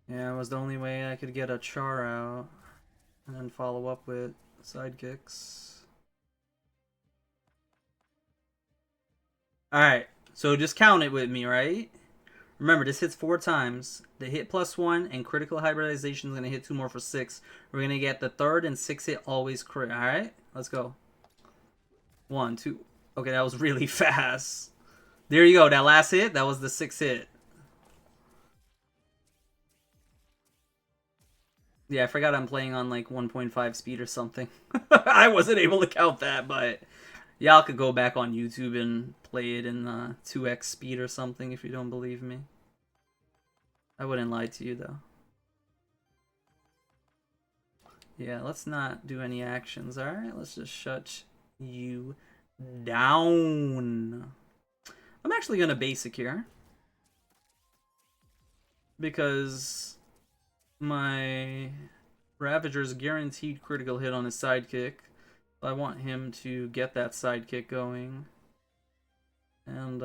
Yeah, it was the only way I could get a char out. And then follow up with sidekicks. Alright, so just count it with me, right? Remember, this hits 4 times. The hit +1 and critical hybridization is going to hit 2 more for 6. We're going to get the 3rd and 6th hit always crit. Alright, let's go. 1, 2. Okay, that was really fast. There you go. That last hit, that was the 6th hit. Yeah, I forgot I'm playing on like 1.5 speed or something. I wasn't able to count that, but y'all could go back on YouTube and play it in 2x speed or something if you don't believe me. I wouldn't lie to you though. Yeah, let's not do any actions, alright? Let's just shut you down. I'm actually gonna basic here. Because my Ravager's guaranteed critical hit on his sidekick. I want him to get that sidekick going. And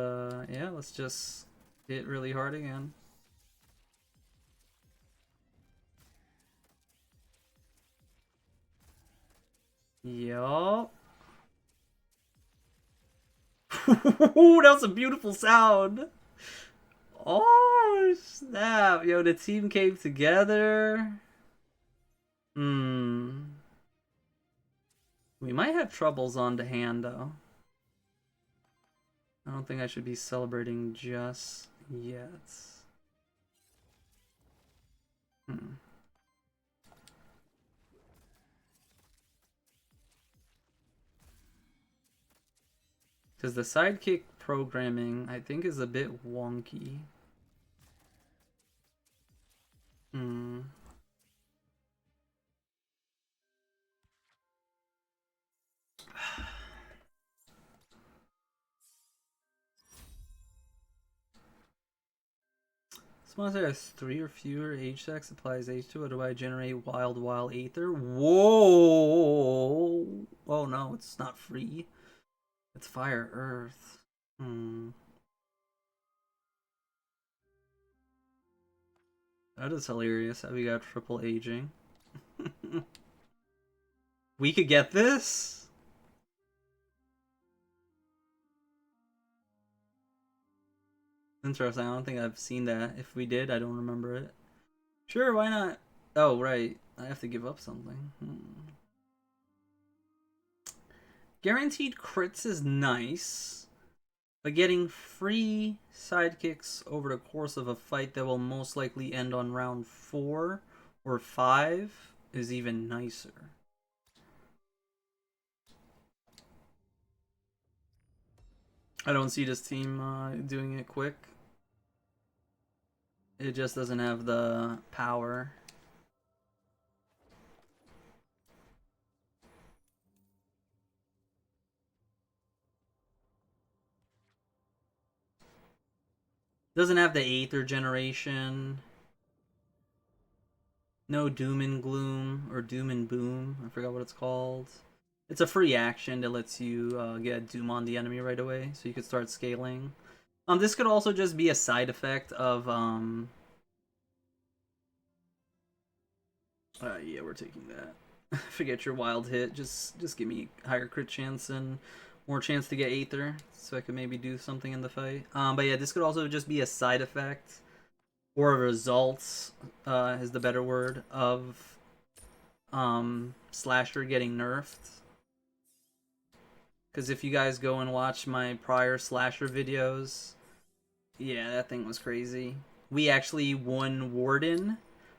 yeah, let's just hit really hard again. Yup. That was a beautiful sound. Oh, snap. Yo, the team came together. We might have troubles on the hand, though. I don't think I should be celebrating just yet. Because the sidekick programming, I think, is a bit wonky. This monster has 3 or fewer H-Sex, applies H2, or do I generate Wild Aether? Whoa! Oh no, it's not free. It's Fire Earth. That is hilarious how we got triple aging. We could get this? Interesting, I don't think I've seen that. If we did, I don't remember it. Sure, why not? Oh, right. I have to give up something. Guaranteed crits is nice, but getting free sidekicks over the course of a fight that will most likely end on round 4 or 5 is even nicer. I don't see this team doing it quick. It just doesn't have the power. Doesn't have the Aether generation. No Doom and Gloom or Doom and Boom. I forgot what it's called. It's a free action that lets you get Doom on the enemy right away, so you could start scaling. This could also just be a side effect of yeah, we're taking that. Forget your wild hit. Just give me higher crit chance and more chance to get Aether, so I could maybe do something in the fight. But yeah, this could also just be a side effect or a result, is the better word, of Slasher getting nerfed. Because if you guys go and watch my prior Slasher videos, yeah, that thing was crazy. We actually won Warden,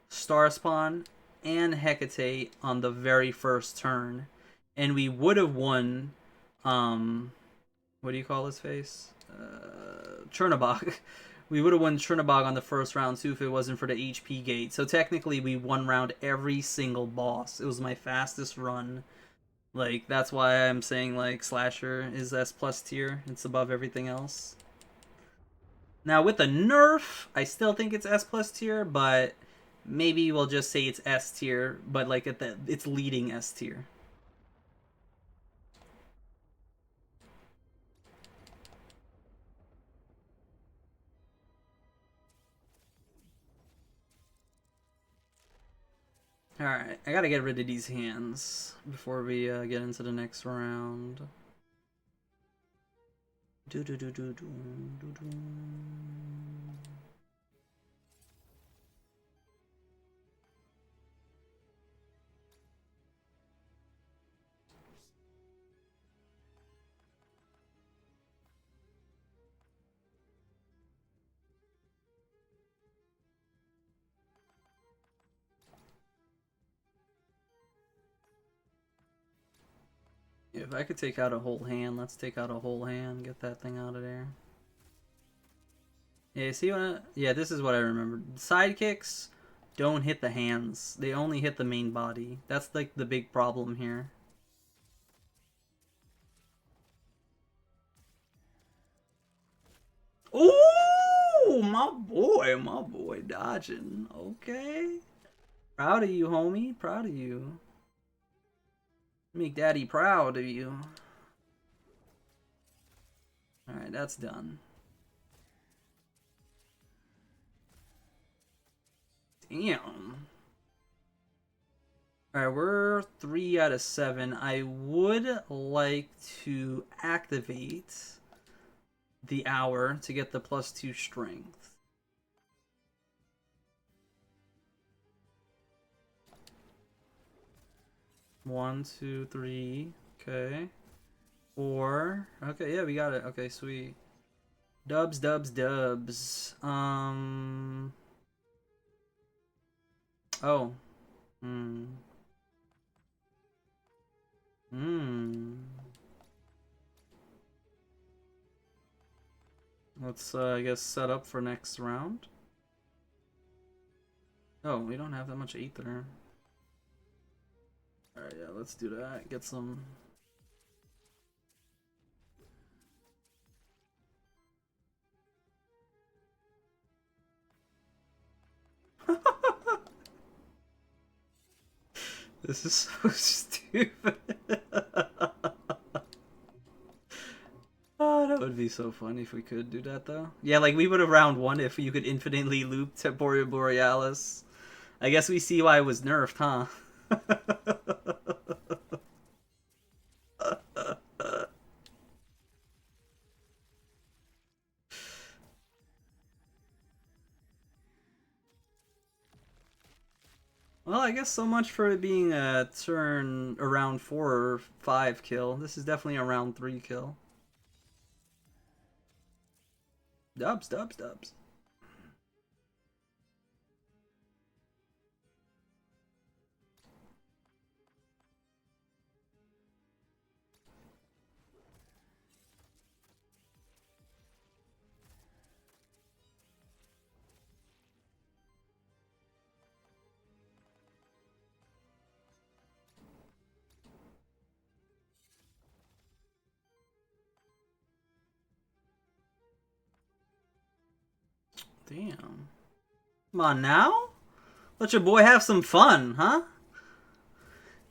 Starspawn, and Hecate on the very first turn. And we would have won, what do you call his face? Chernobog. We would have won Chernobog on the first round too if it wasn't for the HP gate. So technically we one round every single boss. It was my fastest run. Like, that's why I'm saying, like, Slasher is S+ tier. It's above everything else. Now, with the nerf, I still think it's S+ tier, but maybe we'll just say it's S tier, but, like, it's leading S tier. Alright, I gotta get rid of these hands before we get into the next round. Do do do do do do do. If I could take out a whole hand, let's take out a whole hand, get that thing out of there. Yeah, see what yeah, this is what I remember. Sidekicks don't hit the hands. They only hit the main body. That's like the big problem here. Ooh, my boy dodging. Okay. Proud of you, homie. Proud of you. Make daddy proud of you. Alright, that's done. Damn. Alright, we're 3 out of 7. I would like to activate the hour to get the +2 strength. One, two, three. Okay. 4. Okay, yeah, we got it. Okay, sweet. Dubs, dubs, dubs. Oh. Hmm. Let's, I guess, set up for next round. Oh, we don't have that much Aether. Alright, yeah, let's do that. Get some... This is so stupid. Oh, that would be so fun if we could do that, though. Yeah, like, we would have round 1 if you could infinitely loop Temporia Borealis. I guess we see why it was nerfed, huh? Well, I guess so much for it being a round 4 or 5 kill. This is definitely a round 3 kill. Dubs, dubs, dubs. Damn. Come on now? Let your boy have some fun, huh?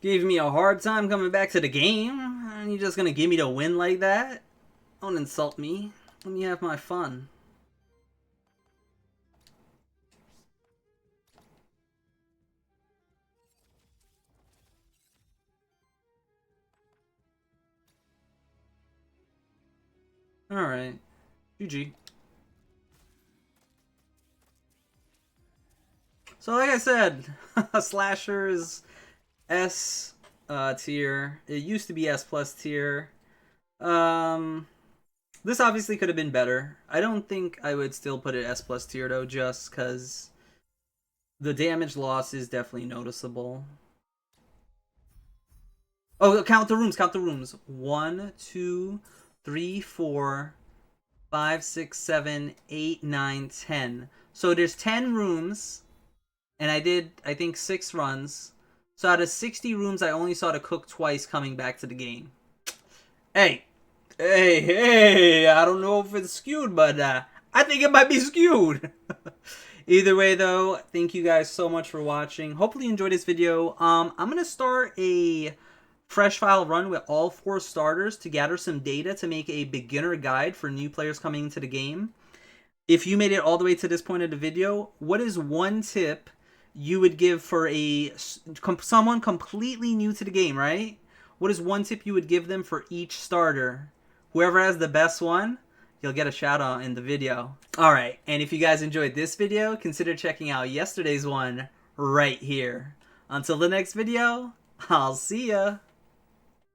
Gave me a hard time coming back to the game, and you just gonna give me the win like that? Don't insult me. Let me have my fun. Alright. GG. So like I said, Slasher is S tier. It used to be S plus tier. This obviously could have been better. I don't think I would still put it S plus tier though, just because the damage loss is definitely noticeable. Oh, count the rooms, count the rooms. 1, 2, 3, 4, 5, 6, 7, 8, 9, 10. So there's 10 rooms. And I did, I think, 6 runs. So out of 60 rooms, I only saw the cook twice coming back to the game. Hey, I don't know if it's skewed, but I think it might be skewed. Either way, though, thank you guys so much for watching. Hopefully you enjoyed this video. I'm going to start a fresh file run with all 4 starters to gather some data to make a beginner guide for new players coming into the game. If you made it all the way to this point of the video, what is one tip you would give for someone completely new to the game, right? What is one tip you would give them for each starter? Whoever has the best one, you'll get a shout out in the video. Alright, and if you guys enjoyed this video, consider checking out yesterday's one right here. Until the next video, I'll see ya.